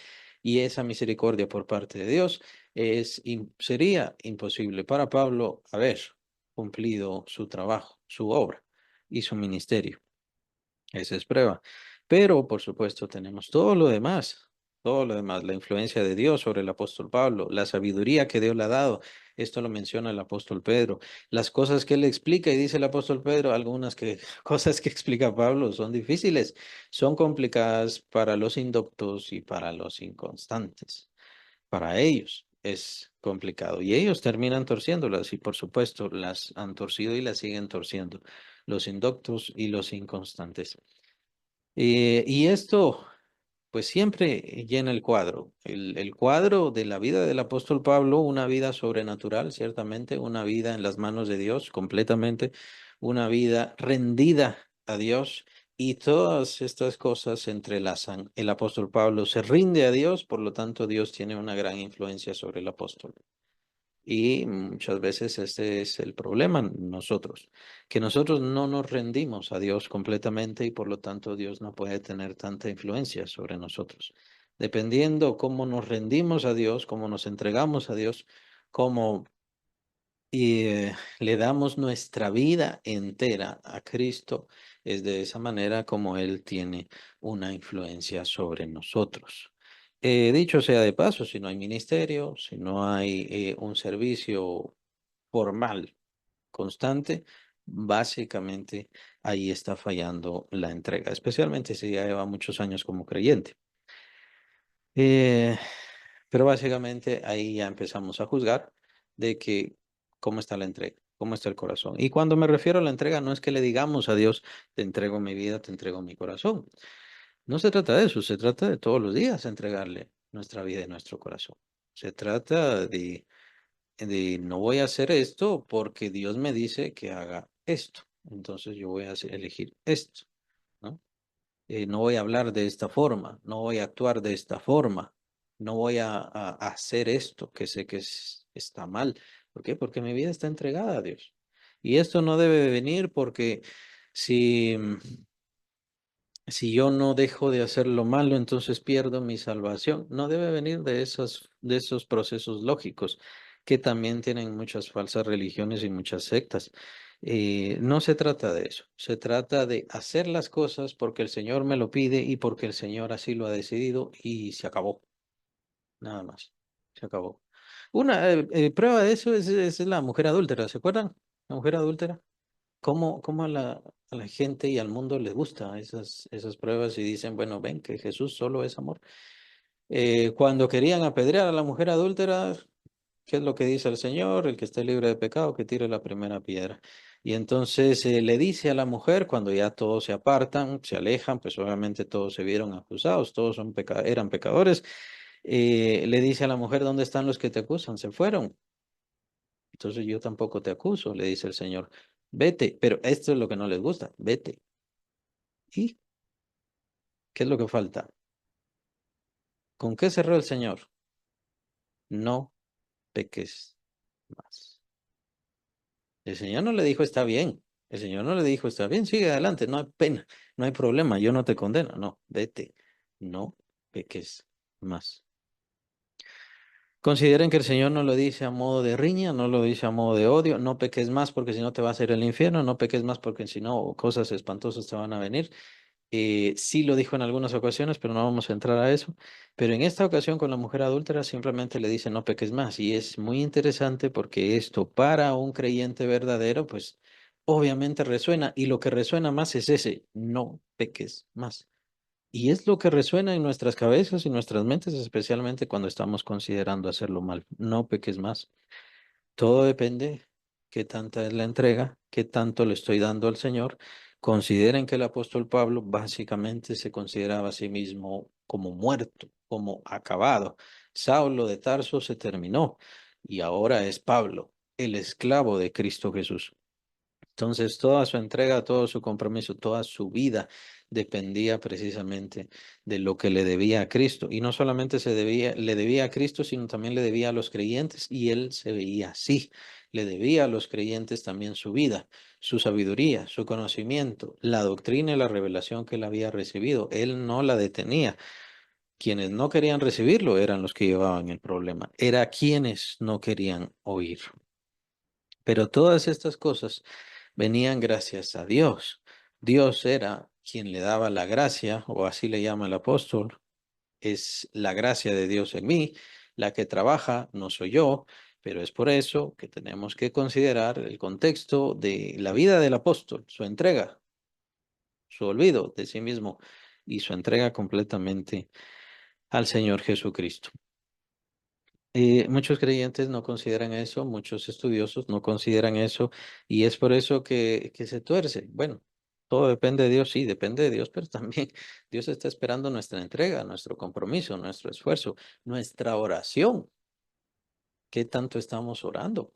y esa misericordia por parte de Dios, sería imposible para Pablo haber cumplido su trabajo, su obra y su ministerio. Esa es prueba. Pero, por supuesto, tenemos todo lo demás, la influencia de Dios sobre el apóstol Pablo, la sabiduría que Dios le ha dado. Esto lo menciona el apóstol Pedro. Las cosas que él explica y dice el apóstol Pedro, algunas cosas que explica Pablo son difíciles, son complicadas para los indoctos y para los inconstantes. Para ellos es complicado y ellos terminan torciéndolas y por supuesto las han torcido y las siguen torciendo, los indoctos y los inconstantes. Y esto pues siempre llena el cuadro, el cuadro de la vida del apóstol Pablo, una vida sobrenatural, ciertamente, una vida en las manos de Dios completamente, una vida rendida a Dios. Y todas estas cosas se entrelazan. El apóstol Pablo se rinde a Dios, por lo tanto Dios tiene una gran influencia sobre el apóstol. Y muchas veces este es el problema, nosotros, que nosotros no nos rendimos a Dios completamente y por lo tanto Dios no puede tener tanta influencia sobre nosotros. Dependiendo cómo nos rendimos a Dios, cómo nos entregamos a Dios, cómo le damos nuestra vida entera a Cristo, es de esa manera como Él tiene una influencia sobre nosotros. Dicho sea de paso, si no hay ministerio, si no hay un servicio formal, constante, básicamente ahí está fallando la entrega, especialmente si ya lleva muchos años como creyente. Eh, Pero básicamente ahí ya empezamos a juzgar de que cómo está la entrega, cómo está el corazón. Y cuando me refiero a la entrega, no es que le digamos a Dios, te entrego mi vida, te entrego mi corazón. No se trata de eso, se trata de todos los días entregarle nuestra vida y nuestro corazón. Se trata de no voy a hacer esto porque Dios me dice que haga esto. Entonces yo voy a elegir esto, ¿no? No voy a hablar de esta forma, no voy a actuar de esta forma, no voy a hacer esto que sé que está mal. ¿Por qué? Porque mi vida está entregada a Dios. Y esto no debe venir porque si, si yo no dejo de hacer lo malo, entonces pierdo mi salvación. No debe venir de esos procesos lógicos que también tienen muchas falsas religiones y muchas sectas. No se trata de eso, se trata de hacer las cosas porque el Señor me lo pide y porque el Señor así lo ha decidido y se acabó, nada más, se acabó. Una prueba de eso es la mujer adúltera, ¿se acuerdan? La mujer adúltera. ¿Cómo a la gente y al mundo les gusta esas pruebas y dicen, bueno, ven que Jesús solo es amor? Cuando querían apedrear a la mujer adúltera, ¿qué es lo que dice el Señor? El que esté libre de pecado, que tire la primera piedra. Y entonces le dice a la mujer, cuando ya todos se apartan, se alejan, pues obviamente todos se vieron acusados, todos eran pecadores, le dice a la mujer, ¿dónde están los que te acusan? Se fueron. Entonces yo tampoco te acuso, le dice el Señor. Vete, pero esto es lo que no les gusta, vete. ¿Y qué es lo que falta? ¿Con qué cerró el Señor? No peques más. El Señor no le dijo está bien. El Señor no le dijo está bien, sigue adelante, no hay pena, no hay problema, yo no te condeno. No, vete, no peques más. Consideren que el Señor no lo dice a modo de riña, no lo dice a modo de odio, no peques más porque si no te va a hacer el infierno, no peques más porque si no cosas espantosas te van a venir. Sí lo dijo en algunas ocasiones, pero no vamos a entrar a eso. Pero en esta ocasión con la mujer adúltera simplemente le dice no peques más. Y es muy interesante porque esto para un creyente verdadero, pues obviamente resuena. Y lo que resuena más es ese, no peques más. Y es lo que resuena en nuestras cabezas y nuestras mentes, especialmente cuando estamos considerando hacerlo mal. No peques más. Todo depende qué tanta es la entrega, qué tanto le estoy dando al Señor. Consideren que el apóstol Pablo básicamente se consideraba a sí mismo como muerto, como acabado. Saulo de Tarso se terminó y ahora es Pablo, el esclavo de Cristo Jesús. Entonces, toda su entrega, todo su compromiso, toda su vida dependía precisamente de lo que le debía a Cristo. Y no solamente le debía a Cristo, sino también le debía a los creyentes. Y él se veía así. Le debía a los creyentes también su vida, su sabiduría, su conocimiento, la doctrina y la revelación que él había recibido. Él no la detenía. Quienes no querían recibirlo eran los que llevaban el problema. Era quienes no querían oír. Pero todas estas cosas venían gracias a Dios. Dios era quien le daba la gracia, o así le llama el apóstol, es la gracia de Dios en mí, la que trabaja, no soy yo, pero es por eso que tenemos que considerar el contexto de la vida del apóstol, su entrega, su olvido de sí mismo y su entrega completamente al Señor Jesucristo. Muchos creyentes no consideran eso, muchos estudiosos no consideran eso, y es por eso que se tuerce. Bueno, todo depende de Dios, sí, depende de Dios, pero también Dios está esperando nuestra entrega, nuestro compromiso, nuestro esfuerzo, nuestra oración. ¿Qué tanto estamos orando?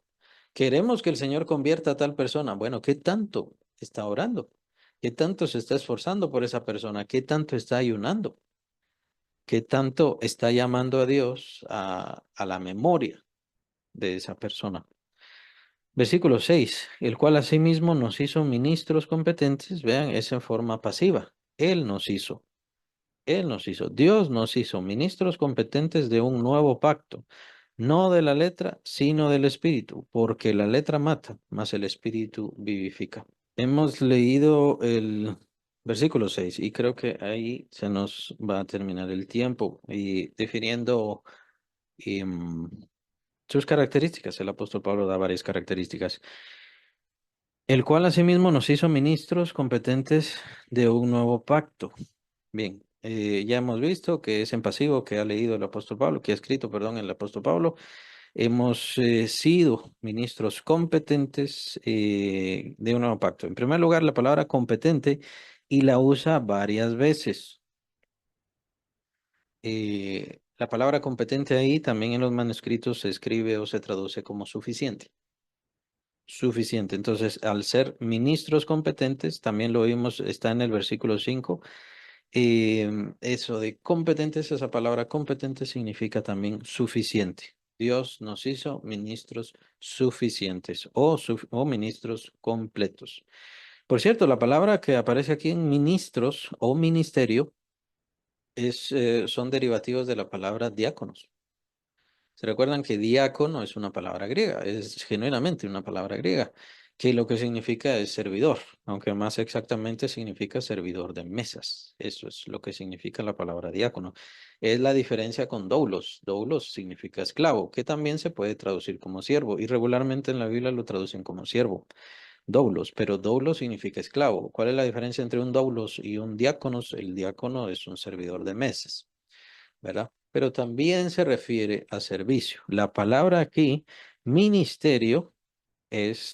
Queremos que el Señor convierta a tal persona. Bueno, ¿qué tanto está orando? ¿Qué tanto se está esforzando por esa persona? ¿Qué tanto está ayunando? ¿Qué tanto está llamando a Dios a la memoria de esa persona? Versículo 6, el cual asimismo nos hizo ministros competentes, vean, es en forma pasiva. Él nos hizo, Dios nos hizo ministros competentes de un nuevo pacto, no de la letra, sino del espíritu, porque la letra mata, mas el espíritu vivifica. Hemos leído el versículo 6 y creo que ahí se nos va a terminar el tiempo y definiendo em, sus características. El apóstol Pablo da varias características, el cual asimismo nos hizo ministros competentes de un nuevo pacto. Bien, Ya hemos visto que es en pasivo que ha leído el apóstol Pablo, que ha escrito, perdón, el apóstol Pablo. Hemos sido ministros competentes de un nuevo pacto. En primer lugar, la palabra competente y la usa varias veces. La palabra competente ahí también en los manuscritos se escribe o se traduce como suficiente. Suficiente. Entonces, al ser ministros competentes, también lo vimos, está en el versículo 5. Eso de competentes, esa palabra competente significa también suficiente. Dios nos hizo ministros suficientes o ministros completos. Por cierto, la palabra que aparece aquí en ministros o ministerio son derivativos de la palabra diáconos. ¿Se recuerdan que diácono es una palabra griega? Es genuinamente una palabra griega, que lo que significa es servidor, aunque más exactamente significa servidor de mesas. Eso es lo que significa la palabra diácono. Es la diferencia con doulos. Doulos significa esclavo, que también se puede traducir como siervo, y regularmente en la Biblia lo traducen como siervo. Doulos, pero doulos significa esclavo. ¿Cuál es la diferencia entre un doulos y un diáconos? El diácono es un servidor de mesas, ¿verdad? Pero también se refiere a servicio. La palabra aquí, ministerio, es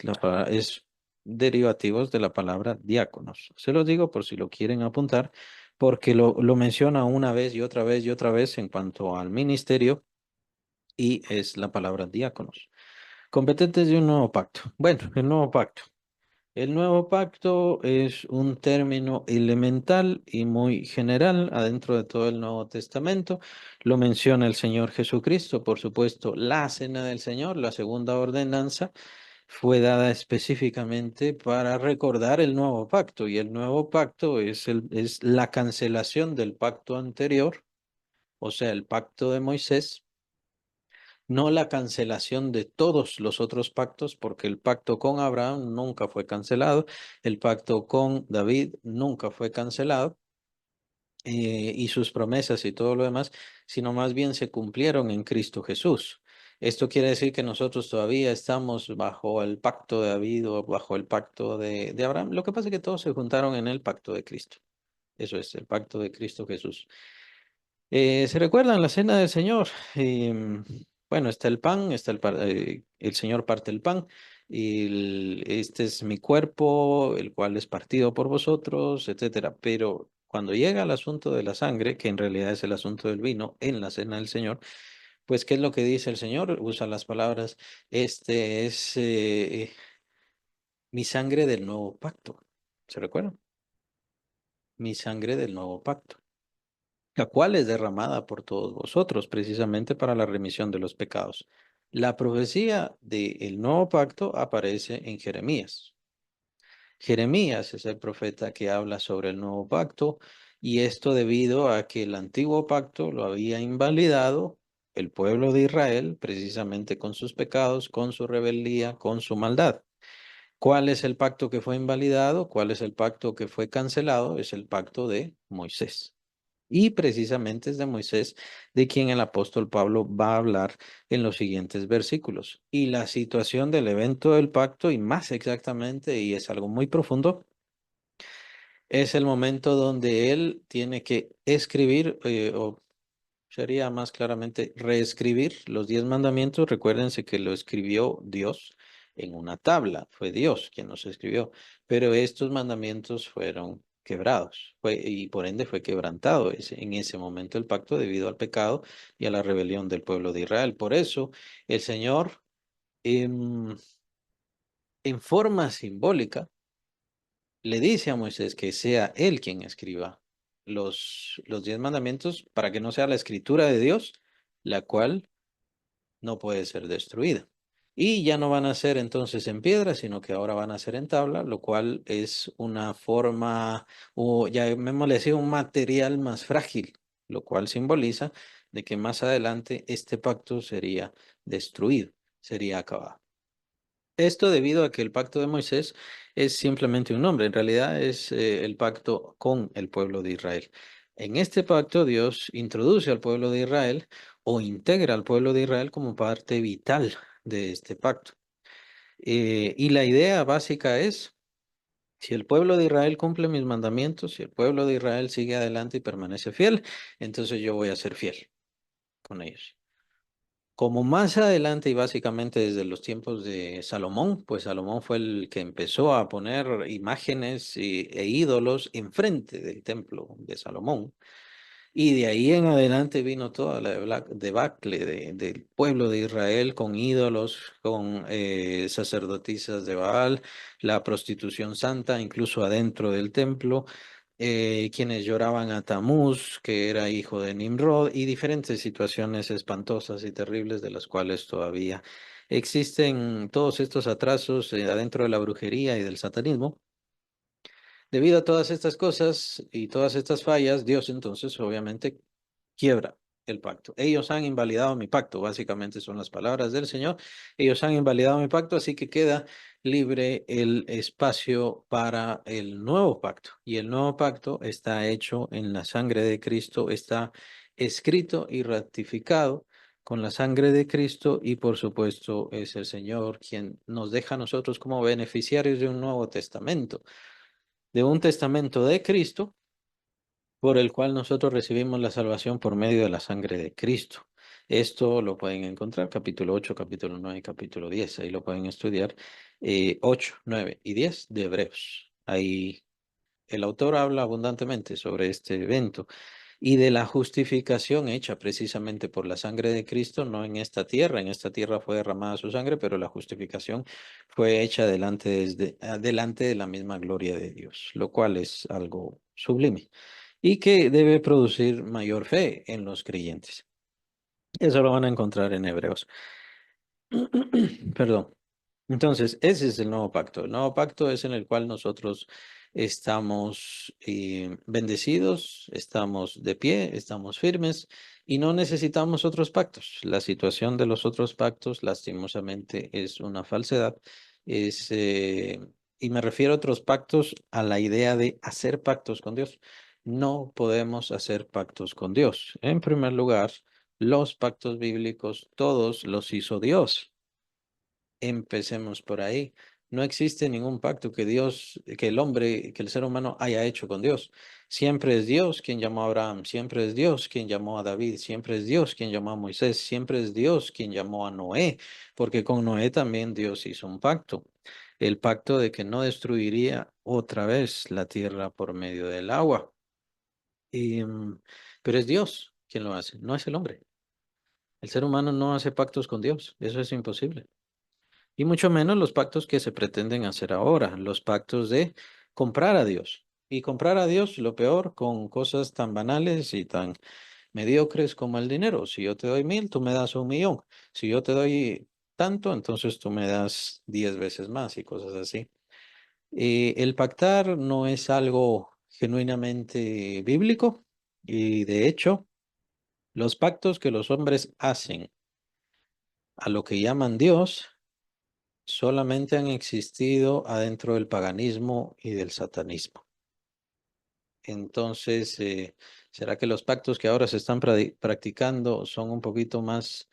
derivativos de la palabra diáconos. Se los digo por si lo quieren apuntar, porque lo menciona una vez y otra vez y otra vez en cuanto al ministerio y es la palabra diáconos. Competentes de un nuevo pacto. Bueno, el nuevo pacto. El nuevo pacto es un término elemental y muy general adentro de todo el Nuevo Testamento. Lo menciona el Señor Jesucristo, por supuesto, la cena del Señor, la segunda ordenanza, fue dada específicamente para recordar el nuevo pacto y el nuevo pacto es la cancelación del pacto anterior, o sea, el pacto de Moisés, no la cancelación de todos los otros pactos, porque el pacto con Abraham nunca fue cancelado, el pacto con David nunca fue cancelado, y sus promesas y todo lo demás, sino más bien se cumplieron en Cristo Jesús. Esto quiere decir que nosotros todavía estamos bajo el pacto de David o bajo el pacto de Abraham. Lo que pasa es que todos se juntaron en el pacto de Cristo. Eso es, el pacto de Cristo Jesús. ¿Se recuerdan la cena del Señor? Bueno, está el pan, el Señor parte el pan, y este es mi cuerpo, el cual es partido por vosotros, etcétera. Pero cuando llega el asunto de la sangre, que en realidad es el asunto del vino en la cena del Señor, pues, ¿qué es lo que dice el Señor? Usa las palabras, este es mi sangre del nuevo pacto. ¿Se recuerdan? Mi sangre del nuevo pacto, la cual es derramada por todos vosotros, precisamente para la remisión de los pecados. La profecía del nuevo pacto aparece en Jeremías. Jeremías es el profeta que habla sobre el nuevo pacto, y esto debido a que el antiguo pacto lo había invalidado el pueblo de Israel, precisamente con sus pecados, con su rebeldía, con su maldad. ¿Cuál es el pacto que fue invalidado? ¿Cuál es el pacto que fue cancelado? Es el pacto de Moisés. Y precisamente es de Moisés de quien el apóstol Pablo va a hablar en los siguientes versículos. Y la situación del evento del pacto, y más exactamente, y es algo muy profundo, es el momento donde él tiene que escribir, o sería más claramente reescribir los 10 mandamientos. Recuérdense que lo escribió Dios en una tabla, fue Dios quien los escribió, pero estos mandamientos fueron quebrados y por ende fue quebrantado en ese momento el pacto debido al pecado y a la rebelión del pueblo de Israel. Por eso el Señor, em, en forma simbólica, le dice a Moisés que sea él quien escriba los 10 mandamientos para que no sea la escritura de Dios, la cual no puede ser destruida. Y ya no van a ser entonces en piedra, sino que ahora van a ser en tabla, lo cual es una forma, o ya llamémosle así, un material más frágil, lo cual simboliza de que más adelante este pacto sería destruido, sería acabado. Esto debido a que el pacto de Moisés es simplemente un nombre, en realidad es el pacto con el pueblo de Israel. En este pacto Dios introduce al pueblo de Israel o integra al pueblo de Israel como parte vital de este pacto. Y la idea básica es Si el pueblo de Israel cumple mis mandamientos, si el pueblo de Israel sigue adelante y permanece fiel, entonces yo voy a ser fiel con ellos. Como más adelante y básicamente desde los tiempos de Salomón, pues Salomón fue el que empezó a poner imágenes e ídolos enfrente del templo de Salomón. Y de ahí en adelante vino toda la debacle del pueblo de Israel con ídolos, con sacerdotisas de Baal, la prostitución santa, incluso adentro del templo, quienes lloraban a Tamuz, que era hijo de Nimrod, y diferentes situaciones espantosas y terribles de las cuales todavía existen todos estos atrasos adentro de la brujería y del satanismo. Debido a todas estas cosas y todas estas fallas, Dios entonces obviamente quiebra el pacto. Ellos han invalidado mi pacto, básicamente son las palabras del Señor. Ellos han invalidado mi pacto, así que queda libre el espacio para el nuevo pacto. Y el nuevo pacto está hecho en la sangre de Cristo, está escrito y ratificado con la sangre de Cristo y por supuesto es el Señor quien nos deja a nosotros como beneficiarios de un nuevo testamento, de un testamento de Cristo por el cual nosotros recibimos la salvación por medio de la sangre de Cristo. Esto lo pueden encontrar, capítulo 8, capítulo 9 y capítulo 10. Ahí lo pueden estudiar, 8, 9 y 10 de Hebreos. Ahí el autor habla abundantemente sobre este evento y de la justificación hecha precisamente por la sangre de Cristo, no en esta tierra. En esta tierra fue derramada su sangre, pero la justificación fue hecha delante de la misma gloria de Dios, lo cual es algo sublime y que debe producir mayor fe en los creyentes. Eso lo van a encontrar en Hebreos. Perdón. Entonces, ese es el nuevo pacto. El nuevo pacto es en el cual nosotros estamos bendecidos, estamos de pie, estamos firmes y no necesitamos otros pactos. La situación de los otros pactos, lastimosamente, es una falsedad. Es, y me refiero a otros pactos a la idea de hacer pactos con Dios. No podemos hacer pactos con Dios. En primer lugar, los pactos bíblicos, todos los hizo Dios. Empecemos por ahí. No existe ningún pacto que Dios, que el hombre, que el ser humano haya hecho con Dios. Siempre es Dios quien llamó a Abraham, siempre es Dios quien llamó a David, siempre es Dios quien llamó a Moisés, siempre es Dios quien llamó a Noé, porque con Noé también Dios hizo un pacto. El pacto de que no destruiría otra vez la tierra por medio del agua. Y, pero es Dios quien lo hace, no es el hombre. El ser humano no hace pactos con Dios, eso es imposible. Y mucho menos los pactos que se pretenden hacer ahora, los pactos de comprar a Dios. Y comprar a Dios, lo peor, con cosas tan banales y tan mediocres como el dinero. Si yo te doy 1.000, tú me das 1.000.000. Si yo te doy tanto, entonces tú me das 10 veces más y cosas así. El pactar no es algo genuinamente bíblico y de hecho, los pactos que los hombres hacen a lo que llaman Dios solamente han existido adentro del paganismo y del satanismo. Entonces, ¿será que los pactos que ahora se están practicando son un poquito más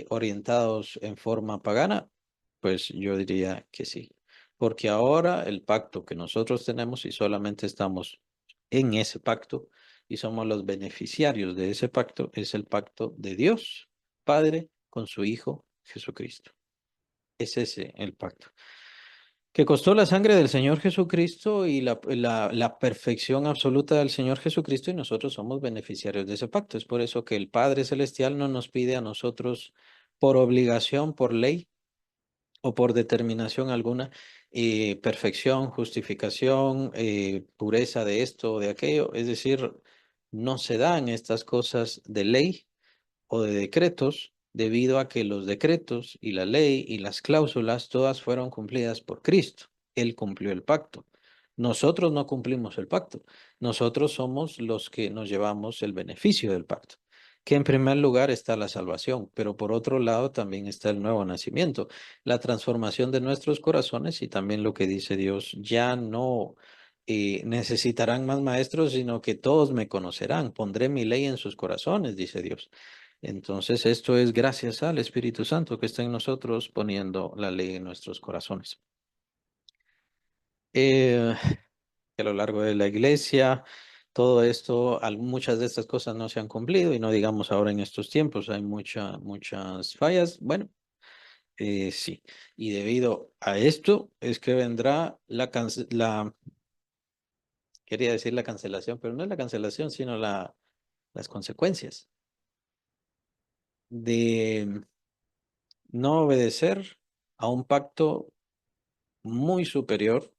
orientados en forma pagana? Pues yo diría que sí, porque ahora el pacto que nosotros tenemos y solamente estamos en ese pacto y somos los beneficiarios de ese pacto, es el pacto de Dios, Padre, con su Hijo Jesucristo. Es ese el pacto que costó la sangre del Señor Jesucristo y la perfección absoluta del Señor Jesucristo y nosotros somos beneficiarios de ese pacto. Es por eso que el Padre Celestial no nos pide a nosotros por obligación, por ley o por determinación alguna, perfección, justificación, pureza de esto o de aquello. Es decir, no se dan estas cosas de ley o de decretos, debido a que los decretos y la ley y las cláusulas todas fueron cumplidas por Cristo. Él cumplió el pacto. Nosotros no cumplimos el pacto. Nosotros somos los que nos llevamos el beneficio del pacto. Que en primer lugar está la salvación, pero por otro lado también está el nuevo nacimiento, la transformación de nuestros corazones y también lo que dice Dios, ya no necesitarán más maestros, sino que todos me conocerán. Pondré mi ley en sus corazones, dice Dios. Entonces, esto es gracias al Espíritu Santo que está en nosotros poniendo la ley en nuestros corazones. Eh, que a lo largo de la iglesia, todo esto, muchas de estas cosas no se han cumplido y no digamos ahora en estos tiempos, hay muchas fallas. Bueno, sí, y debido a esto es que vendrá quería decir la cancelación, pero no es la cancelación, sino las consecuencias de no obedecer a un pacto muy superior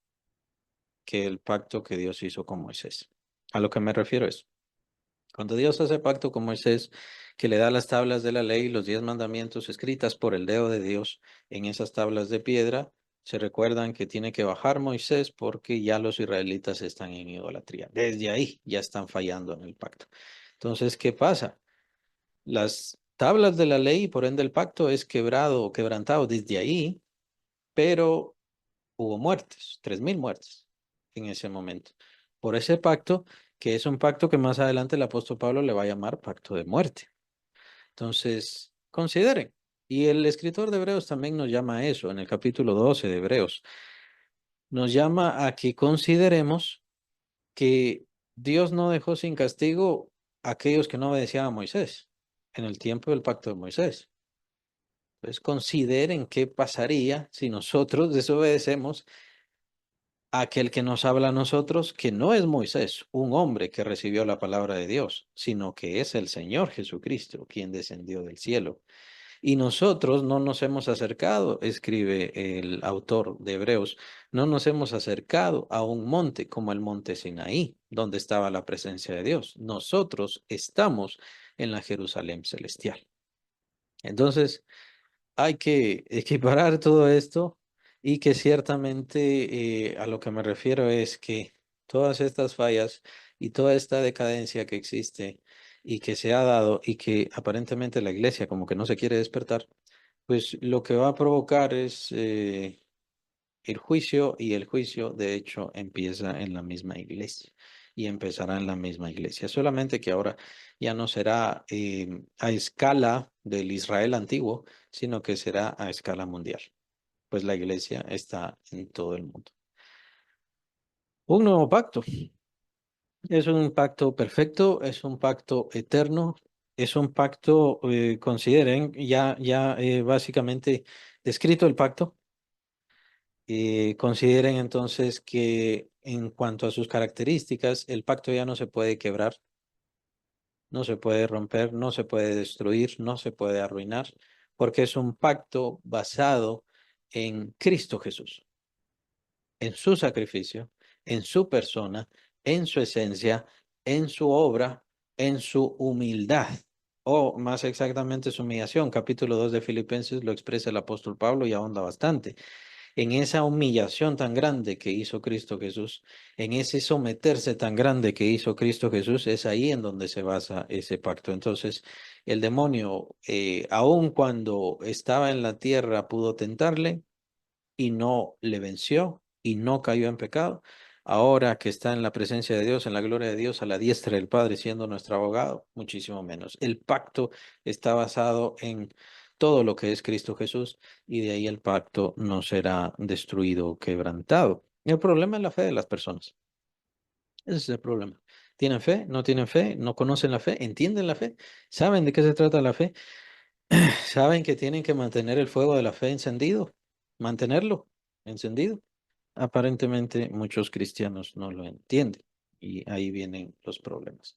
que el pacto que Dios hizo con Moisés. A lo que me refiero es, cuando Dios hace pacto con Moisés, que le da las tablas de la ley, los 10 mandamientos escritas por el dedo de Dios en esas tablas de piedra, se recuerdan que tiene que bajar Moisés porque ya los israelitas están en idolatría. Desde ahí ya están fallando en el pacto. Entonces, ¿qué pasa? Las tablas de la ley, por ende el pacto es quebrado o quebrantado desde ahí, pero hubo muertes, 3000 muertes en ese momento. Por ese pacto, que es un pacto que más adelante el apóstol Pablo le va a llamar pacto de muerte. Entonces, consideren. Y el escritor de Hebreos también nos llama a eso, en el capítulo 12 de Hebreos. Nos llama a que consideremos que Dios no dejó sin castigo a aquellos que no obedecían a Moisés en el tiempo del pacto de Moisés. Entonces, consideren qué pasaría si nosotros desobedecemos aquel que nos habla a nosotros, que no es Moisés, un hombre que recibió la palabra de Dios, sino que es el Señor Jesucristo, quien descendió del cielo. Y nosotros no nos hemos acercado, escribe el autor de Hebreos, no nos hemos acercado a un monte como el monte Sinaí, donde estaba la presencia de Dios. Nosotros estamos en la Jerusalén celestial. Entonces, hay que equiparar todo esto y que ciertamente a lo que me refiero es que todas estas fallas y toda esta decadencia que existe y que se ha dado y que aparentemente la iglesia como que no se quiere despertar, pues lo que va a provocar es el juicio y el juicio de hecho empieza en la misma iglesia y empezará en la misma iglesia. Solamente que ahora ya no será a escala del Israel antiguo, sino que será a escala mundial, pues la iglesia está en todo el mundo. Un nuevo pacto. Es un pacto perfecto, es un pacto eterno, es un pacto, consideren, ya básicamente descrito el pacto. Consideren entonces que en cuanto a sus características, el pacto ya no se puede quebrar, no se puede romper, no se puede destruir, no se puede arruinar, porque es un pacto basado en Cristo Jesús, en su sacrificio, en su persona, en su esencia, en su obra, en su humildad, o más exactamente su humillación. Capítulo 2 de Filipenses lo expresa el apóstol Pablo y ahonda bastante en esa humillación tan grande que hizo Cristo Jesús, en ese someterse tan grande que hizo Cristo Jesús, es ahí en donde se basa ese pacto. Entonces, el demonio, aun cuando estaba en la tierra, pudo tentarle y no le venció y no cayó en pecado. Ahora que está en la presencia de Dios, en la gloria de Dios, a la diestra del Padre, siendo nuestro abogado, muchísimo menos. El pacto está basado en todo lo que es Cristo Jesús y de ahí el pacto no será destruido o quebrantado. El problema es la fe de las personas. Ese es el problema. ¿Tienen fe? ¿No tienen fe? ¿No conocen la fe? ¿Entienden la fe? ¿Saben de qué se trata la fe? ¿Saben que tienen que mantener el fuego de la fe encendido? ¿Mantenerlo encendido? Aparentemente muchos cristianos no lo entienden y ahí vienen los problemas.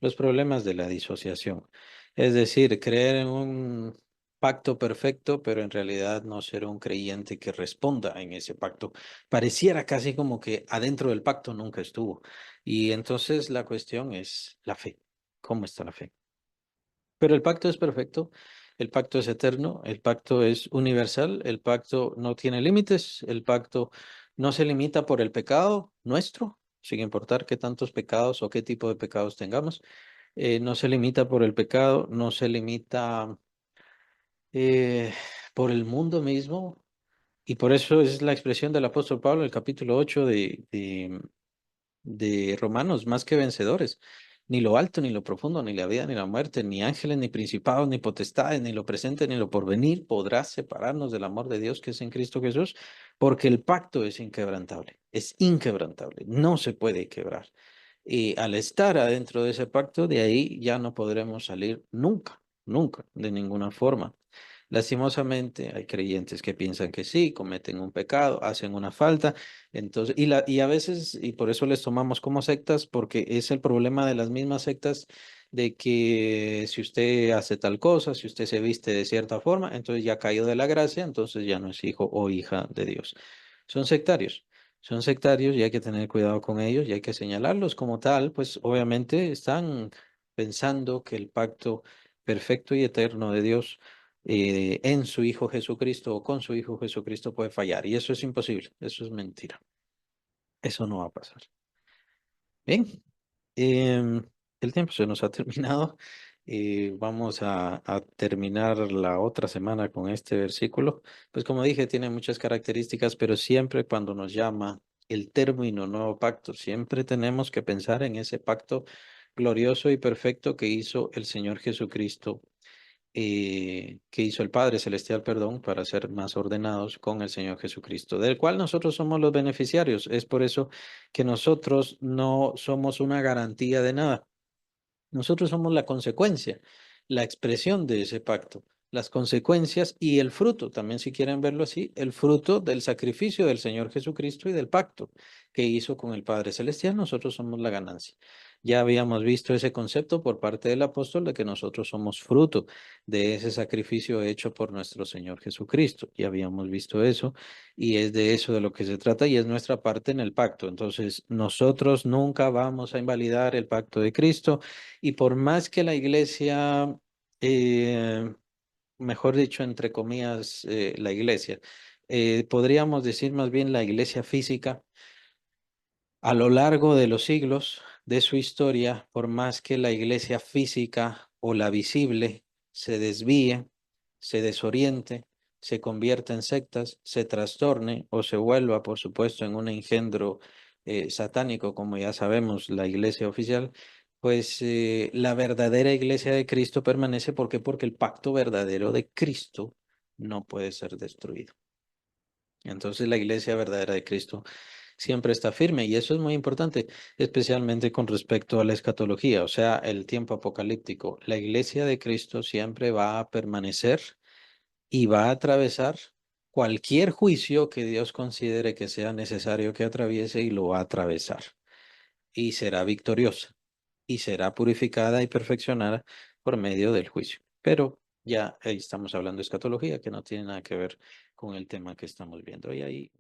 Los problemas de la disociación. Es decir, creer en un pacto perfecto, pero en realidad no ser un creyente que responda en ese pacto. Pareciera casi como que adentro del pacto nunca estuvo. Y entonces la cuestión es la fe. ¿Cómo está la fe? Pero el pacto es perfecto, el pacto es eterno, el pacto es universal, el pacto no tiene límites, el pacto no se limita por el pecado nuestro, sin importar qué tantos pecados o qué tipo de pecados tengamos, no se limita por el pecado, no se limita eh, por el mundo mismo, y por eso es la expresión del apóstol Pablo, el capítulo 8 de Romanos, más que vencedores. ni lo alto, ni lo profundo, ni la vida, ni la muerte, ni ángeles, ni principados, ni potestades, ni lo presente, ni lo porvenir podrá separarnos del amor de Dios que es en Cristo Jesús, porque el pacto es inquebrantable, no se puede quebrar. Y al estar adentro de ese pacto, de ahí ya no podremos salir nunca, nunca, de ninguna forma. Lastimosamente, hay creyentes que piensan que sí, cometen un pecado, hacen una falta, entonces, y a veces, y por eso les tomamos como sectas, porque es el problema de las mismas sectas, de que si usted hace tal cosa, si usted se viste de cierta forma, entonces ya ha caído de la gracia, entonces ya no es hijo o hija de Dios. Son sectarios. Son sectarios y hay que tener cuidado con ellos y hay que señalarlos como tal, pues obviamente están pensando que el pacto perfecto y eterno de Dios en su Hijo Jesucristo o con su Hijo Jesucristo puede fallar. Y eso es imposible, eso es mentira. Eso no va a pasar. Bien, em, el tiempo se nos ha terminado. Vamos a terminar la otra semana con este versículo. Pues como dije, tiene muchas características, pero siempre cuando nos llama el término nuevo pacto, siempre tenemos que pensar en ese pacto glorioso y perfecto que hizo el Señor Jesucristo, que hizo el Padre Celestial, perdón, para ser más ordenados con el Señor Jesucristo, del cual nosotros somos los beneficiarios. Es por eso que nosotros no somos una garantía de nada. Nosotros somos la consecuencia, la expresión de ese pacto, las consecuencias y el fruto, también si quieren verlo así, el fruto del sacrificio del Señor Jesucristo y del pacto que hizo con el Padre Celestial, nosotros somos la ganancia. Ya habíamos visto ese concepto por parte del apóstol de que nosotros somos fruto de ese sacrificio hecho por nuestro Señor Jesucristo. Ya habíamos visto eso y es de eso de lo que se trata y es nuestra parte en el pacto. Entonces, nosotros nunca vamos a invalidar el pacto de Cristo y por más que la iglesia, eh, mejor dicho, entre comillas, la iglesia, podríamos decir más bien la iglesia física, a lo largo de los siglos de su historia, por más que la iglesia física o la visible se desvíe, se desoriente, se convierta en sectas, se trastorne o se vuelva, por supuesto, en un engendro satánico, como ya sabemos, la iglesia oficial, pues la verdadera iglesia de Cristo permanece. ¿Por qué? Porque el pacto verdadero de Cristo no puede ser destruido. Entonces la iglesia verdadera de Cristo siempre está firme y eso es muy importante, especialmente con respecto a la escatología, o sea, el tiempo apocalíptico. La iglesia de Cristo siempre va a permanecer y va a atravesar cualquier juicio que Dios considere que sea necesario que atraviese y lo va a atravesar y será victoriosa y será purificada y perfeccionada por medio del juicio. Pero ya ahí estamos hablando de escatología que no tiene nada que ver con el tema que estamos viendo. Y ahí